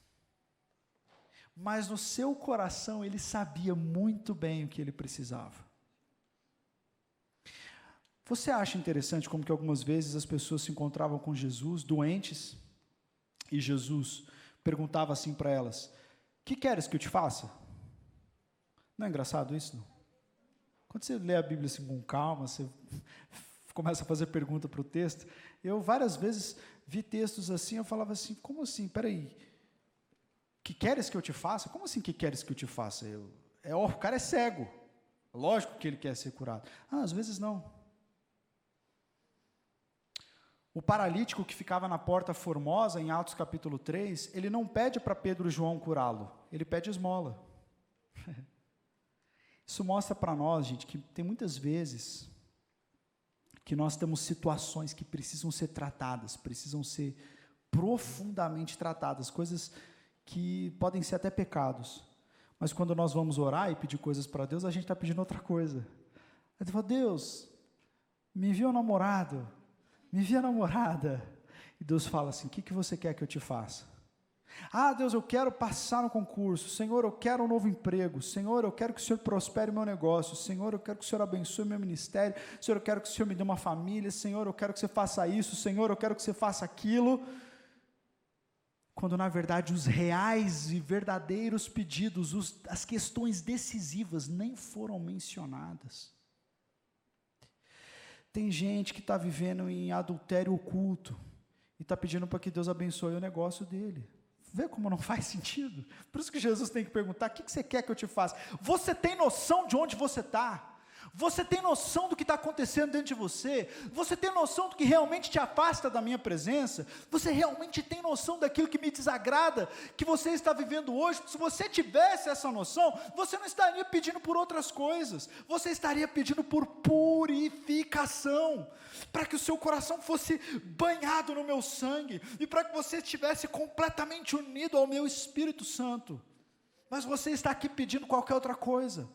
mas no seu coração ele sabia muito bem o que ele precisava. Você acha interessante como que algumas vezes as pessoas se encontravam com Jesus, doentes, e Jesus perguntava assim para elas: o que queres que eu te faça? Não é engraçado isso, não? Quando você lê a Bíblia assim com calma, você começa a fazer pergunta para o texto. Eu várias vezes vi textos assim, eu falava assim: como assim? Peraí, que queres que eu te faça? Como assim que queres que eu te faça? O cara é cego, lógico que ele quer ser curado. Às vezes não. O paralítico que ficava na porta formosa, em Atos capítulo 3, ele não pede para Pedro e João curá-lo, ele pede esmola. Isso mostra para nós, gente, que tem muitas vezes que nós temos situações que precisam ser tratadas, precisam ser profundamente tratadas, coisas que podem ser até pecados, mas quando nós vamos orar e pedir coisas para Deus, a gente está pedindo outra coisa. Aí você fala: Deus, me envia um namorado, me envia a namorada, e Deus fala assim: o que você quer que eu te faça? Deus, eu quero passar no concurso. Senhor, eu quero um novo emprego. Senhor, eu quero que o Senhor prospere o meu negócio. Senhor, eu quero que o Senhor abençoe o meu ministério. Senhor, eu quero que o Senhor me dê uma família. Senhor, eu quero que você faça isso. Senhor, eu quero que você faça aquilo. Quando na verdade os reais e verdadeiros pedidos, as questões decisivas nem foram mencionadas. Tem gente que está vivendo em adultério oculto e está pedindo para que Deus abençoe o negócio dele. Vê como não faz sentido? Por isso que Jesus tem que perguntar: o que você quer que eu te faça? Você tem noção de onde você está? Você tem noção do que está acontecendo dentro de você? Você tem noção do que realmente te afasta da minha presença? Você realmente tem noção daquilo que me desagrada, que você está vivendo hoje? Se você tivesse essa noção, você não estaria pedindo por outras coisas, você estaria pedindo por purificação, para que o seu coração fosse banhado no meu sangue, e para que você estivesse completamente unido ao meu Espírito Santo. Mas você está aqui pedindo qualquer outra coisa.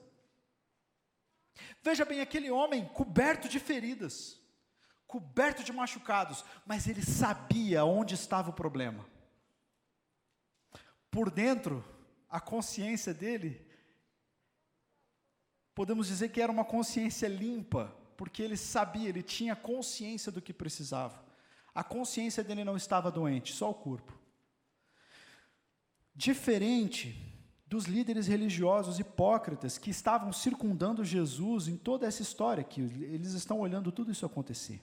Veja bem, aquele homem coberto de feridas, coberto de machucados, mas ele sabia onde estava o problema. Por dentro, a consciência dele, podemos dizer que era uma consciência limpa, porque ele sabia, ele tinha consciência do que precisava. A consciência dele não estava doente, só o corpo. Diferente dos líderes religiosos hipócritas que estavam circundando Jesus em toda essa história, que eles estão olhando tudo isso acontecer.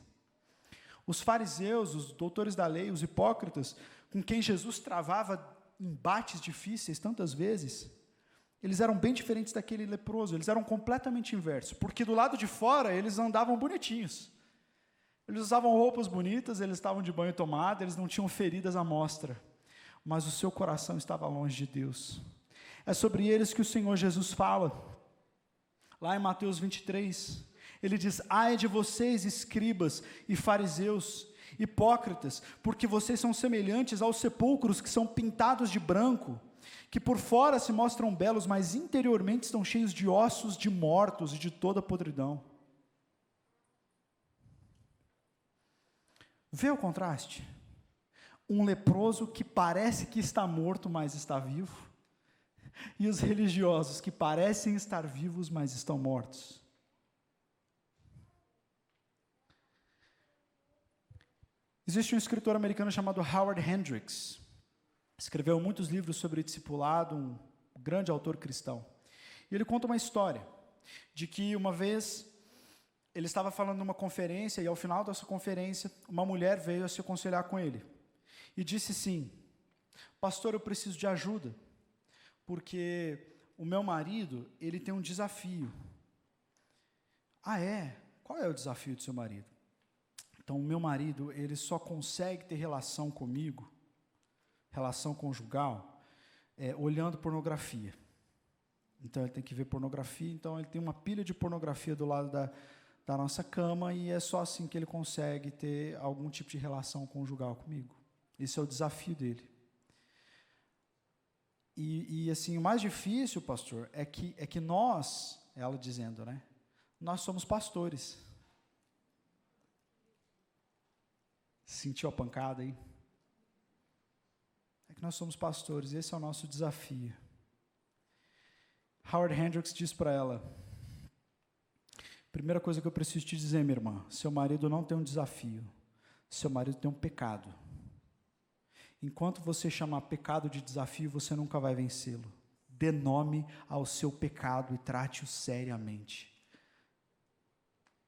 Os fariseus, os doutores da lei, os hipócritas, com quem Jesus travava embates difíceis tantas vezes, Eles eram bem diferentes daquele leproso, eles eram completamente inversos, porque do lado de fora eles andavam bonitinhos. Eles usavam roupas bonitas, eles estavam de banho tomado, eles não tinham feridas à mostra, mas o seu coração estava longe de Deus. É sobre eles que o Senhor Jesus fala, lá em Mateus 23, ele diz: ai de vocês, escribas e fariseus, hipócritas, porque vocês são semelhantes aos sepulcros que são pintados de branco, que por fora se mostram belos, mas interiormente estão cheios de ossos de mortos e de toda podridão. Vê o contraste? Um leproso que parece que está morto, mas está vivo, e os religiosos que parecem estar vivos, mas estão mortos. Existe um escritor americano chamado Howard Hendricks, escreveu muitos livros sobre discipulado, um grande autor cristão. E ele conta uma história de que uma vez ele estava falando numa conferência, e ao final dessa conferência, uma mulher veio a se aconselhar com ele. E disse assim: pastor, eu preciso de ajuda, porque o meu marido, ele tem um desafio. Ah, é? Qual é o desafio do seu marido? Então, o meu marido, ele só consegue ter relação comigo, relação conjugal, olhando pornografia. Então, ele tem que ver pornografia, então ele tem uma pilha de pornografia do lado da nossa cama, e é só assim que ele consegue ter algum tipo de relação conjugal comigo. Esse é o desafio dele. E assim, o mais difícil, pastor, é que nós, ela dizendo, né? Nós somos pastores. Sentiu a pancada aí? É que nós somos pastores, esse é o nosso desafio. Howard Hendricks diz para ela: primeira coisa que eu preciso te dizer, minha irmã, seu marido não tem um desafio, seu marido tem um pecado. Enquanto você chamar pecado de desafio, você nunca vai vencê-lo. Dê nome ao seu pecado e trate-o seriamente.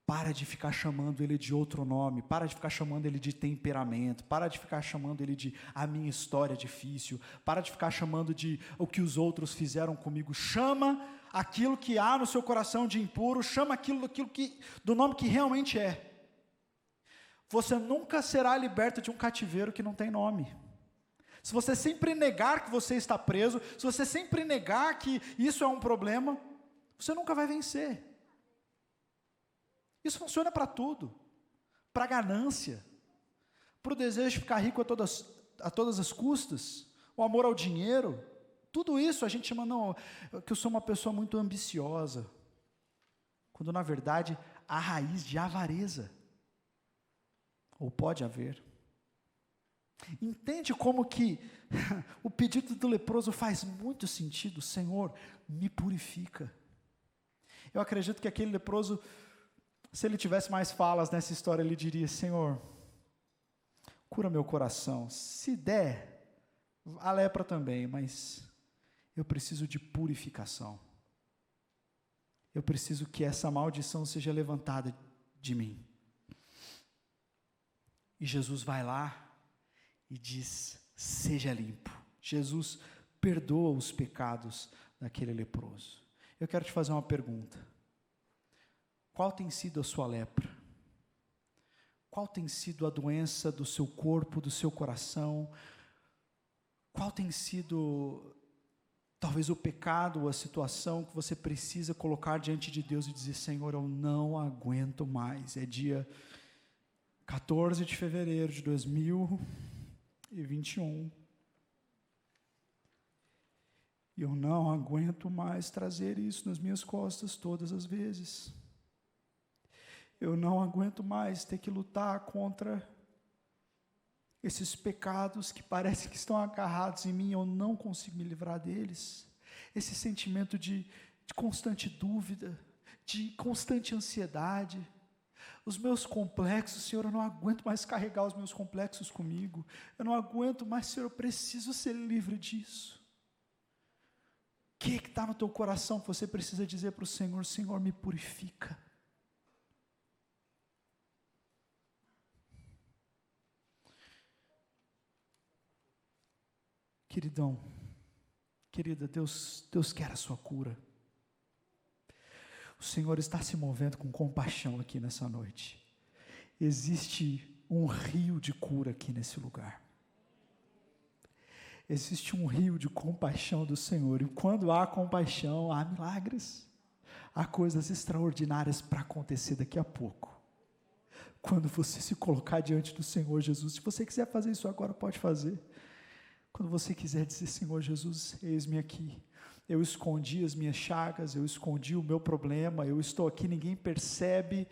Para de ficar chamando ele de outro nome, para de ficar chamando ele de temperamento, para de ficar chamando ele de a minha história é difícil, para de ficar chamando de o que os outros fizeram comigo. Chama aquilo que há no seu coração de impuro, chama aquilo do nome que realmente é. Você nunca será liberto de um cativeiro que não tem nome. Se você sempre negar que você está preso, se você sempre negar que isso é um problema, você nunca vai vencer. Isso funciona para tudo, para a ganância, para o desejo de ficar rico a todas as custas, o amor ao dinheiro, tudo isso a gente chama, não, que eu sou uma pessoa muito ambiciosa, quando na verdade há raiz de avareza, ou pode haver. Entende como que o pedido do leproso faz muito sentido? Senhor, me purifica. Eu acredito que aquele leproso, se ele tivesse mais falas nessa história, ele diria: Senhor, cura meu coração, se der, a lepra também, mas eu preciso de purificação. Eu preciso que essa maldição seja levantada de mim. E Jesus vai lá e diz: seja limpo. Jesus perdoa os pecados daquele leproso. Eu quero te fazer uma pergunta. Qual tem sido a sua lepra? Qual tem sido a doença do seu corpo, do seu coração? Qual tem sido, talvez, o pecado ou a situação que você precisa colocar diante de Deus e dizer: Senhor, eu não aguento mais. É dia 14 de fevereiro de 2021. E eu não aguento mais trazer isso nas minhas costas todas as vezes. Eu não aguento mais ter que lutar contra esses pecados que parecem que estão agarrados em mim, eu não consigo me livrar deles. Esse sentimento de constante dúvida, de constante ansiedade. Os meus complexos, Senhor, eu não aguento mais carregar os meus complexos comigo. Eu não aguento mais, Senhor, eu preciso ser livre disso. O que está no teu coração que você precisa dizer para o Senhor? Senhor, me purifica. Queridão, Querida, Deus quer a sua cura. O Senhor está se movendo com compaixão aqui nessa noite. Existe um rio de cura aqui nesse lugar. Existe um rio de compaixão do Senhor. E quando há compaixão, há milagres. Há coisas extraordinárias para acontecer daqui a pouco. Quando você se colocar diante do Senhor Jesus, se você quiser fazer isso agora, pode fazer. Quando você quiser dizer, Senhor Jesus, eis-me aqui. Eu escondi as minhas chagas, eu escondi o meu problema, eu estou aqui, ninguém percebe,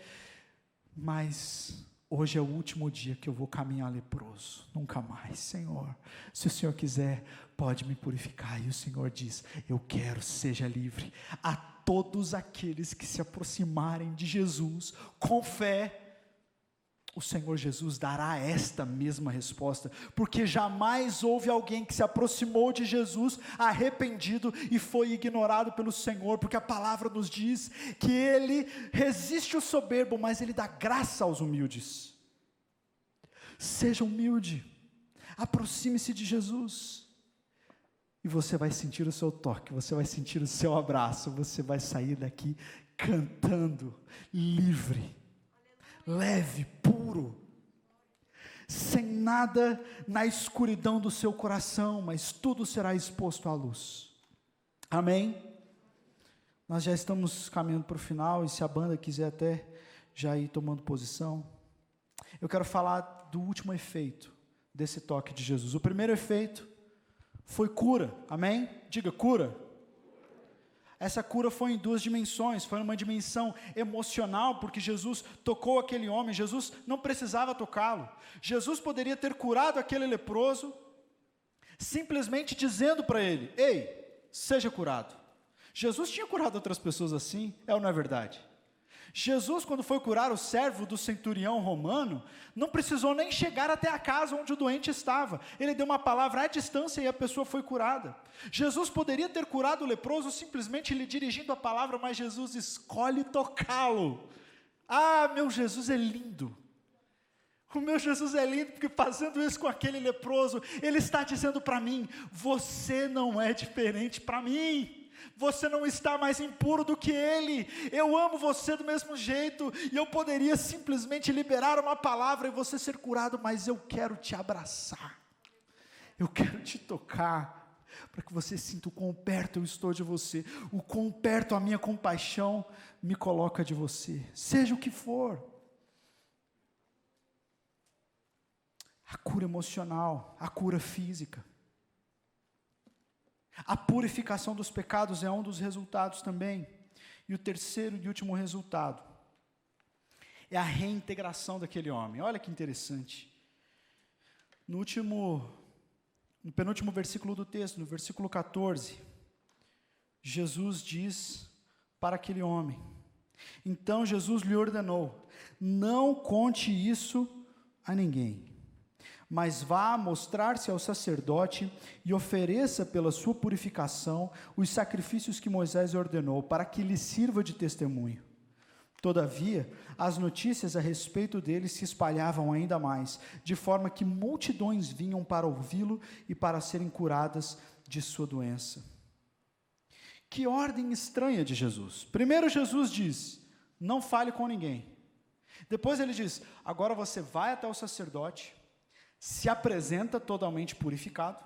mas hoje é o último dia que eu vou caminhar leproso, nunca mais, Senhor. Se o Senhor quiser, pode me purificar. E o Senhor diz, eu quero, seja livre. A todos aqueles que se aproximarem de Jesus com fé, o Senhor Jesus dará esta mesma resposta, porque jamais houve alguém que se aproximou de Jesus arrependido e foi ignorado pelo Senhor, porque a palavra nos diz que Ele resiste o soberbo, mas Ele dá graça aos humildes. Seja humilde, aproxime-se de Jesus, e você vai sentir o seu toque, você vai sentir o seu abraço, você vai sair daqui cantando, livre, leve, puro, sem nada na escuridão do seu coração, mas tudo será exposto à luz. Amém? Nós já estamos caminhando para o final, e se a banda quiser até já ir tomando posição, eu quero falar do último efeito desse toque de Jesus. O primeiro efeito foi cura, amém? Diga cura. Essa cura foi em duas dimensões, foi numa dimensão emocional, porque Jesus tocou aquele homem, Jesus não precisava tocá-lo, Jesus poderia ter curado aquele leproso, simplesmente dizendo para ele, ei, seja curado. Jesus tinha curado outras pessoas assim, é ou não é verdade? Jesus, quando foi curar o servo do centurião romano, não precisou nem chegar até a casa onde o doente estava, ele deu uma palavra à distância e a pessoa foi curada. Jesus poderia ter curado o leproso simplesmente lhe dirigindo a palavra, mas Jesus escolhe tocá-lo. Ah, meu Jesus é lindo. O meu Jesus é lindo, porque fazendo isso com aquele leproso, ele está dizendo para mim, você não é diferente para mim. Você não está mais impuro do que ele, eu amo você do mesmo jeito, e eu poderia simplesmente liberar uma palavra e você ser curado, mas eu quero te abraçar, eu quero te tocar, para que você sinta o quão perto eu estou de você, o quão perto a minha compaixão me coloca de você, seja o que for. A cura emocional, a cura física, a purificação dos pecados é um dos resultados também. E o terceiro e último resultado é a reintegração daquele homem. Olha que interessante. No penúltimo versículo do texto, no versículo 14, Jesus diz para aquele homem, então Jesus lhe ordenou, não conte isso a ninguém, mas vá mostrar-se ao sacerdote e ofereça pela sua purificação os sacrifícios que Moisés ordenou, para que lhe sirva de testemunho. Todavia, as notícias a respeito dele se espalhavam ainda mais, de forma que multidões vinham para ouvi-lo e para serem curadas de sua doença. Que ordem estranha de Jesus. Primeiro Jesus diz, não fale com ninguém. Depois ele diz, agora você vai até o sacerdote, se apresenta totalmente purificado,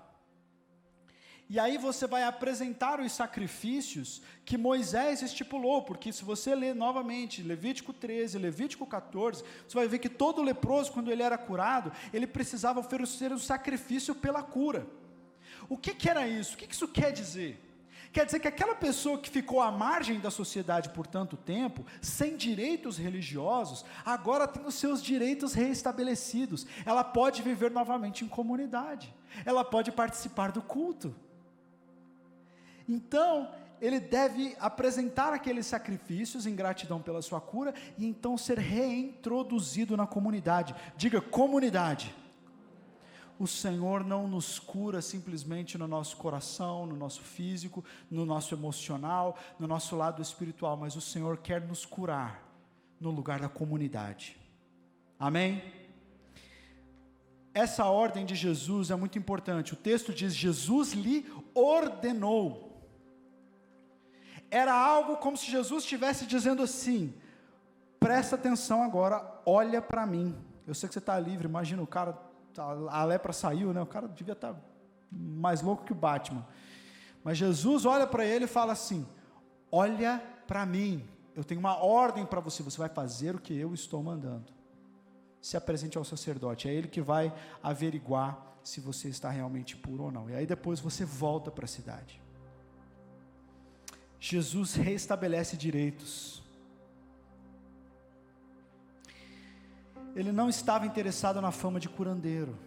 e aí você vai apresentar os sacrifícios que Moisés estipulou, porque se você ler novamente Levítico 13, Levítico 14, você vai ver que todo leproso, quando ele era curado, ele precisava oferecer um sacrifício pela cura. O que era isso? O que isso quer dizer? Quer dizer que aquela pessoa que ficou à margem da sociedade por tanto tempo, sem direitos religiosos, agora tem os seus direitos reestabelecidos. Ela pode viver novamente em comunidade. Ela pode participar do culto. Então, ele deve apresentar aqueles sacrifícios em gratidão pela sua cura e então ser reintroduzido na comunidade. Diga, comunidade. O Senhor não nos cura simplesmente no nosso coração, no nosso físico, no nosso emocional, no nosso lado espiritual, mas o Senhor quer nos curar no lugar da comunidade. Amém? Essa ordem de Jesus é muito importante. O texto diz, Jesus lhe ordenou. Era algo como se Jesus estivesse dizendo assim: presta atenção agora, olha para mim. Eu sei que você está livre, imagina o cara, a lepra saiu, né? O cara devia estar mais louco que o Batman. Mas Jesus olha para ele e fala assim: olha para mim, eu tenho uma ordem para você, você vai fazer o que eu estou mandando. Se apresente ao sacerdote, é ele que vai averiguar se você está realmente puro ou não. E aí depois você volta para a cidade. Jesus reestabelece direitos. Ele não estava interessado na fama de curandeiro.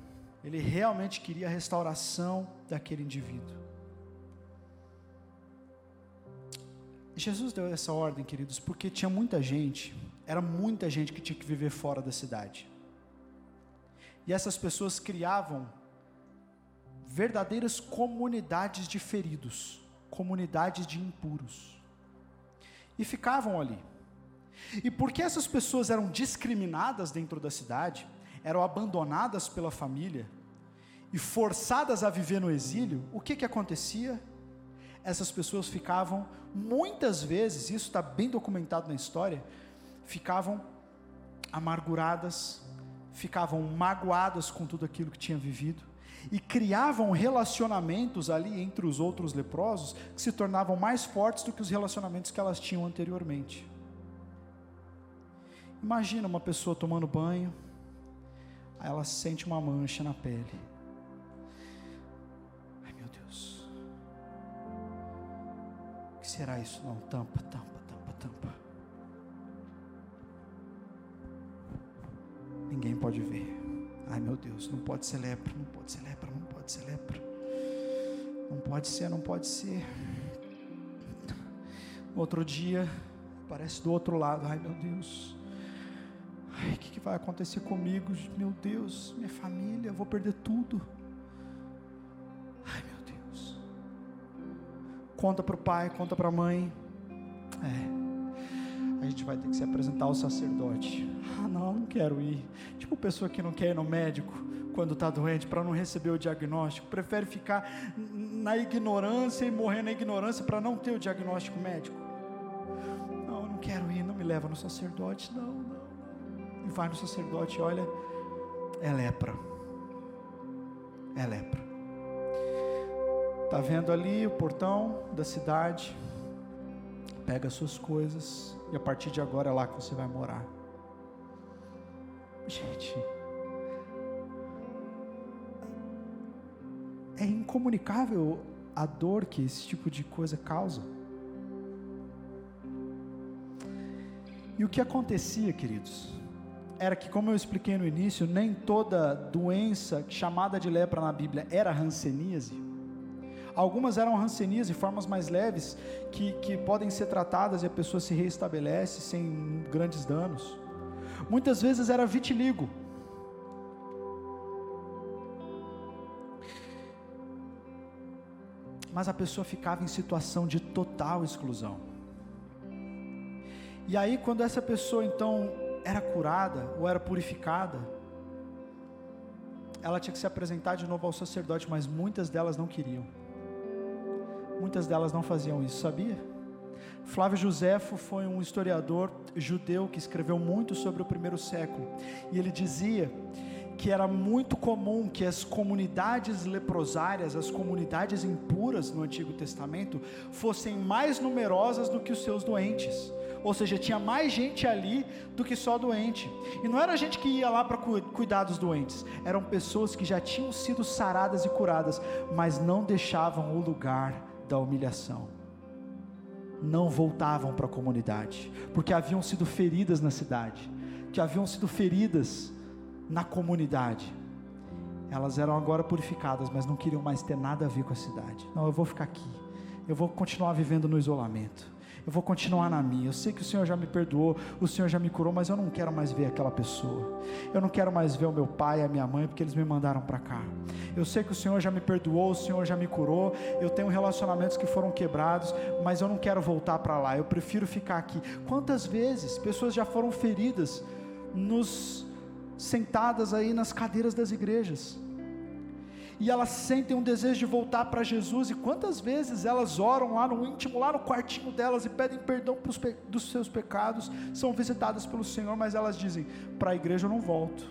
Ele realmente queria a restauração daquele indivíduo. Jesus deu essa ordem, queridos, porque tinha muita gente, era muita gente que tinha que viver fora da cidade. E essas pessoas criavam verdadeiras comunidades de feridos, comunidades de impuros. E ficavam ali. E porque essas pessoas eram discriminadas dentro da cidade, eram abandonadas pela família e forçadas a viver no exílio, o que acontecia? Essas pessoas ficavam, muitas vezes, isso está bem documentado na história, ficavam amarguradas, ficavam magoadas com tudo aquilo que tinham vivido, e criavam relacionamentos ali entre os outros leprosos, que se tornavam mais fortes do que os relacionamentos que elas tinham anteriormente. Imagina uma pessoa tomando banho, aí ela sente uma mancha na pele. Ai meu Deus, o que será isso? Não, tampa. Ninguém pode ver. Ai meu Deus, não pode ser lepra. Não pode ser. Outro dia, aparece do outro lado. Ai meu Deus, ai, o que vai acontecer comigo? Meu Deus, minha família, eu vou perder tudo. Ai meu Deus. Conta para o pai, conta para a mãe. A gente vai ter que se apresentar ao sacerdote. Não quero ir. Tipo pessoa que não quer ir no médico quando está doente, para não receber o diagnóstico, prefere ficar na ignorância e morrer na ignorância para não ter o diagnóstico médico. Não, eu não quero ir, não me leva no sacerdote, não. E vai no sacerdote, olha, é lepra. Está vendo ali o portão da cidade? Pega as suas coisas e a partir de agora é lá que você vai morar. Gente, é incomunicável a dor que esse tipo de coisa causa. E o que acontecia, queridos, era que, como eu expliquei no início, nem toda doença chamada de lepra na Bíblia era hanseníase. Algumas eram hanseníase, formas mais leves, que podem ser tratadas e a pessoa se reestabelece sem grandes danos. Muitas vezes era vitiligo. Mas a pessoa ficava em situação de total exclusão. E aí, quando essa pessoa então era curada ou era purificada, ela tinha que se apresentar de novo ao sacerdote, mas muitas delas não queriam. Muitas delas não faziam isso, sabia? Flávio Josefo foi um historiador judeu que escreveu muito sobre o primeiro século, e ele dizia que era muito comum que as comunidades leprosárias, as comunidades impuras no Antigo Testamento, fossem mais numerosas do que os seus doentes. Ou seja, tinha mais gente ali do que só doente. E não era gente que ia lá para cuidar dos doentes, eram pessoas que já tinham sido saradas e curadas, mas não deixavam o lugar da humilhação, não voltavam para a comunidade, porque haviam sido feridas na cidade, que haviam sido feridas na comunidade. Elas eram agora purificadas, mas não queriam mais ter nada a ver com a cidade. Não, eu vou ficar aqui, eu vou continuar vivendo no isolamento, eu vou continuar na minha. Eu sei que o Senhor já me perdoou, o Senhor já me curou, mas eu não quero mais ver aquela pessoa. Eu não quero mais ver o meu pai e a minha mãe, porque eles me mandaram para cá. Eu sei que o Senhor já me perdoou, o Senhor já me curou, eu tenho relacionamentos que foram quebrados, mas eu não quero voltar para lá, eu prefiro ficar aqui. Quantas vezes pessoas já foram feridas sentadas aí nas cadeiras das igrejas, e elas sentem um desejo de voltar para Jesus, e quantas vezes elas oram lá no íntimo, lá no quartinho delas, e pedem perdão dos seus pecados, são visitadas pelo Senhor, mas elas dizem: para a igreja eu não volto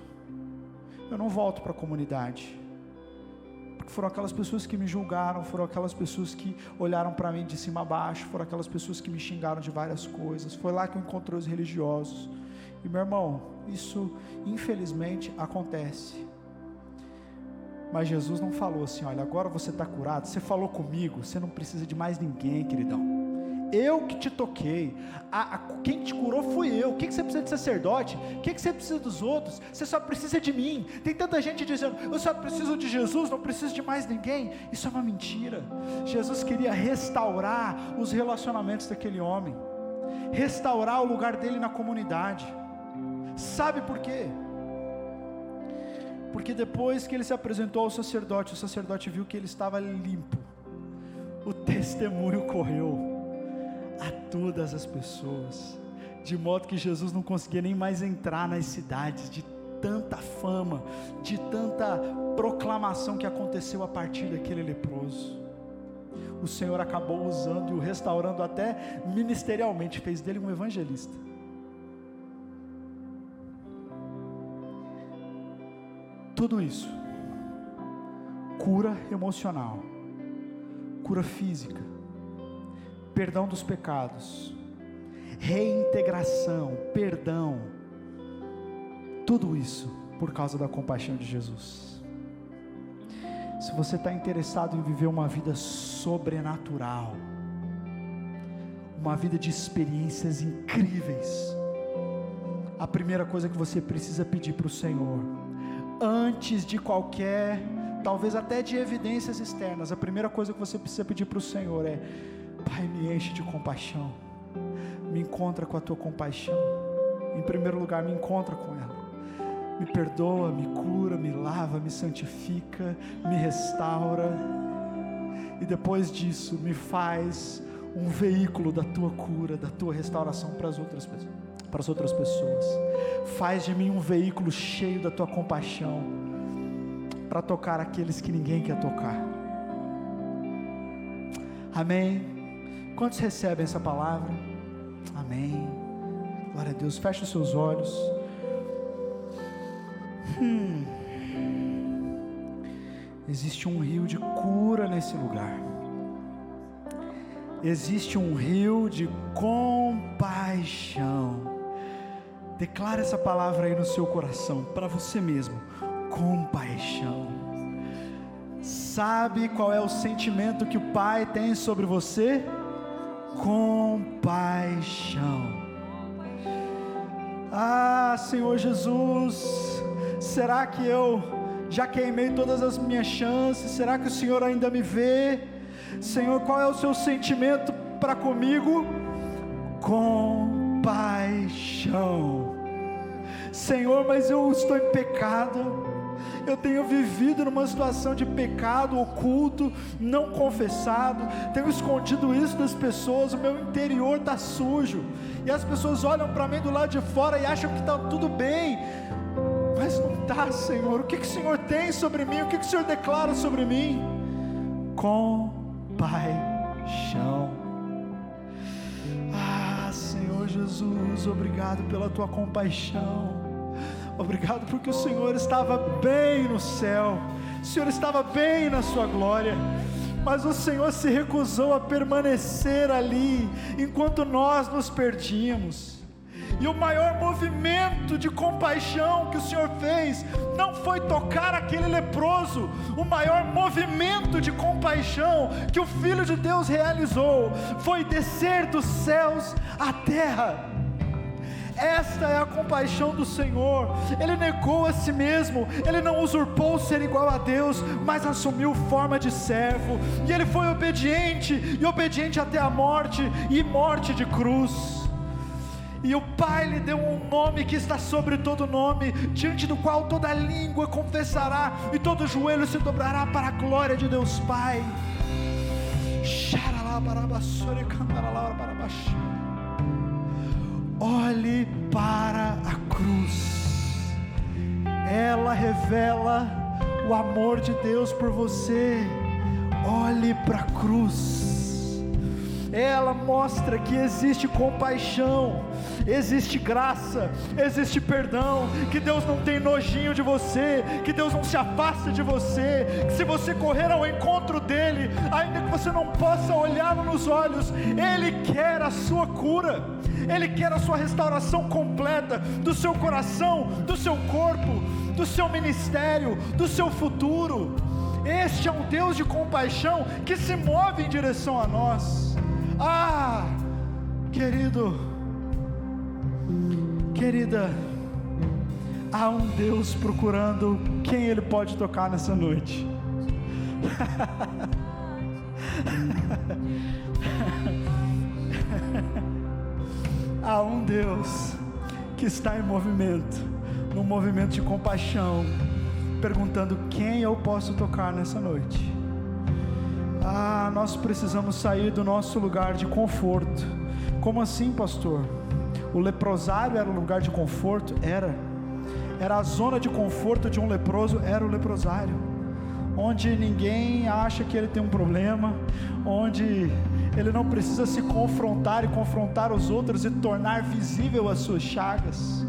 para a comunidade, porque foram aquelas pessoas que me julgaram, foram aquelas pessoas que olharam para mim de cima a baixo, foram aquelas pessoas que me xingaram de várias coisas, foi lá que eu encontrei os religiosos. E meu irmão, isso infelizmente acontece. Mas Jesus não falou assim: olha, agora você está curado, você falou comigo, você não precisa de mais ninguém, queridão. Eu que te toquei, quem te curou fui eu. O que você precisa de sacerdote? O que você precisa dos outros? Você só precisa de mim. Tem tanta gente dizendo: eu só preciso de Jesus, não preciso de mais ninguém. Isso é uma mentira. Jesus queria restaurar os relacionamentos daquele homem, restaurar o lugar dele na comunidade. Sabe por quê? Porque depois que ele se apresentou ao sacerdote, o sacerdote viu que ele estava limpo. O testemunho correu a todas as pessoas, de modo que Jesus não conseguia nem mais entrar nas cidades, de tanta fama, de tanta proclamação que aconteceu a partir daquele leproso. O Senhor acabou usando e o restaurando até ministerialmente, fez dele um evangelista. Tudo isso, cura emocional, cura física, perdão dos pecados, reintegração, perdão, tudo isso por causa da compaixão de Jesus. Se você está interessado em viver uma vida sobrenatural, uma vida de experiências incríveis, a primeira coisa que você precisa pedir para o Senhor, antes de qualquer, talvez até de evidências externas, a primeira coisa que você precisa pedir para o Senhor é: Pai, me enche de compaixão, me encontra com a tua compaixão. Em primeiro lugar, me encontra com ela, me perdoa, me cura, me lava, me santifica, me restaura, e depois disso me faz um veículo da tua cura, da tua restauração para as outras pessoas. Faz de mim um veículo cheio da tua compaixão, para tocar aqueles que ninguém quer tocar. Amém? Quantos recebem essa palavra? Amém. Glória a Deus. Feche os seus olhos. Existe um rio de cura nesse lugar. Existe um rio de compaixão. Declara essa palavra aí no seu coração, para você mesmo: compaixão. Sabe qual é o sentimento que o Pai tem sobre você? Compaixão. Ah, Senhor Jesus, será que eu já queimei todas as minhas chances? Será que o Senhor ainda me vê? Senhor, qual é o seu sentimento para comigo? Compaixão. Senhor, mas eu estou em pecado, eu tenho vivido numa situação de pecado oculto, não confessado, tenho escondido isso das pessoas, o meu interior está sujo, e as pessoas olham para mim do lado de fora e acham que está tudo bem, mas não está, Senhor. O que o Senhor tem sobre mim? O que o Senhor declara sobre mim? Compaixão. Ah, Senhor Jesus, obrigado pela tua compaixão. Obrigado porque o Senhor estava bem no céu, o Senhor estava bem na sua glória, mas o Senhor se recusou a permanecer ali, enquanto nós nos perdíamos. E o maior movimento de compaixão que o Senhor fez, não foi tocar aquele leproso. O maior movimento de compaixão que o Filho de Deus realizou, foi descer dos céus à terra. Esta é a compaixão do Senhor. Ele negou a si mesmo, ele não usurpou ser igual a Deus, mas assumiu forma de servo, e ele foi obediente, e obediente até a morte, e morte de cruz. E o Pai lhe deu um nome que está sobre todo nome, diante do qual toda língua confessará, e todo joelho se dobrará para a glória de Deus Pai. Olhe para a cruz, ela revela o amor de Deus por você. Olhe para a cruz, ela mostra que existe compaixão, existe graça, existe perdão, que Deus não tem nojinho de você, que Deus não se afasta de você, que se você correr ao encontro dEle, ainda que você não possa olhá-lo nos olhos, Ele quer a sua cura, Ele quer a sua restauração completa, do seu coração, do seu corpo, do seu ministério, do seu futuro. Este é um Deus de compaixão, que se move em direção a nós. Querido, querida, há um Deus procurando quem Ele pode tocar nessa noite. Há um Deus que está em movimento, num movimento de compaixão, perguntando quem eu posso tocar nessa noite. Nós precisamos sair do nosso lugar de conforto. Como assim, pastor? O leprosário era um lugar de conforto? Era a zona de conforto de um leproso, era o leprosário, onde ninguém acha que ele tem um problema, onde ele não precisa se confrontar e confrontar os outros e tornar visível as suas chagas.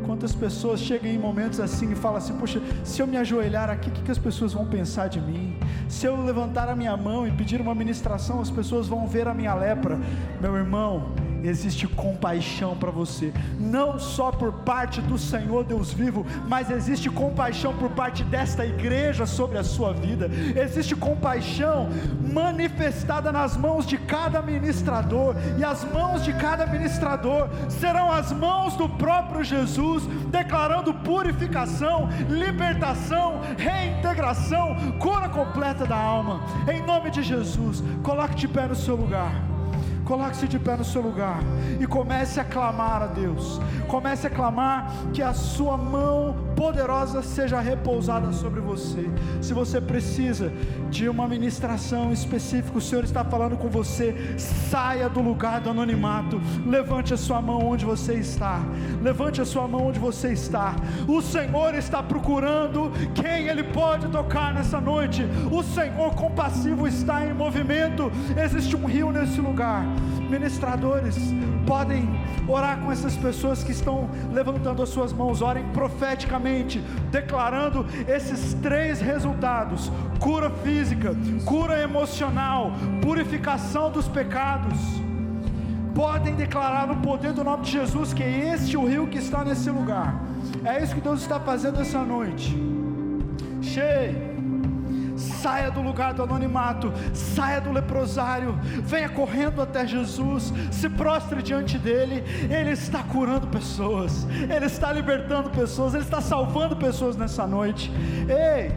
Quantas pessoas chegam em momentos assim e falam assim: poxa, se eu me ajoelhar aqui, o que as pessoas vão pensar de mim? Se eu levantar a minha mão e pedir uma ministração, as pessoas vão ver a minha lepra. Meu irmão, existe compaixão para você, não só por parte do Senhor Deus vivo, mas existe compaixão por parte desta igreja sobre a sua vida. Existe compaixão manifestada nas mãos de cada ministrador, e as mãos de cada ministrador serão as mãos do próprio Jesus, declarando purificação, libertação, reintegração, cura completa da alma, em nome de Jesus. Coloque de pé no seu lugar. Coloque-se de pé no seu lugar e comece a clamar a Deus. Comece a clamar que a sua mão poderosa seja repousada sobre você. Se você precisa de uma ministração específica, o Senhor está falando com você, saia do lugar do anonimato, levante a sua mão onde você está, levante a sua mão onde você está. O Senhor está procurando quem Ele pode tocar nessa noite. O Senhor compassivo está em movimento. Existe um rio nesse lugar. Ministradores podem orar com essas pessoas que estão levantando as suas mãos. Orem profeticamente, declarando esses 3 resultados: cura física, cura emocional, purificação dos pecados. Podem declarar no poder do nome de Jesus que é este o rio que está nesse lugar. É isso que Deus está fazendo essa noite. Saia do lugar do anonimato, saia do leprosário, venha correndo até Jesus, se prostre diante dEle. Ele está curando pessoas, Ele está libertando pessoas, Ele está salvando pessoas nessa noite. Ei,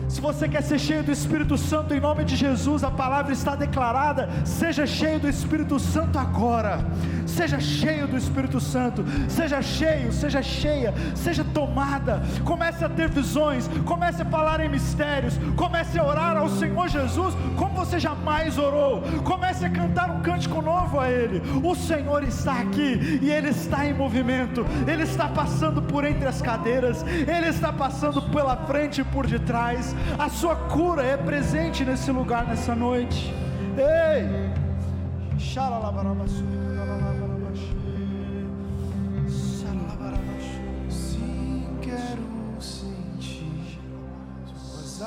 se você quer ser cheio do Espírito Santo, em nome de Jesus, a palavra está declarada: seja cheio do Espírito Santo agora. Seja cheio do Espírito Santo, seja cheio, seja cheia, seja tomada. Comece a ter visões, comece a falar em mistérios, comece a orar ao Senhor Jesus como você jamais orou. Comece a cantar um cântico novo a Ele. O Senhor está aqui e Ele está em movimento. Ele está passando por entre as cadeiras, Ele está passando pela frente e por detrás. A sua cura é presente nesse lugar nessa noite. Ei, sim, quero sentir as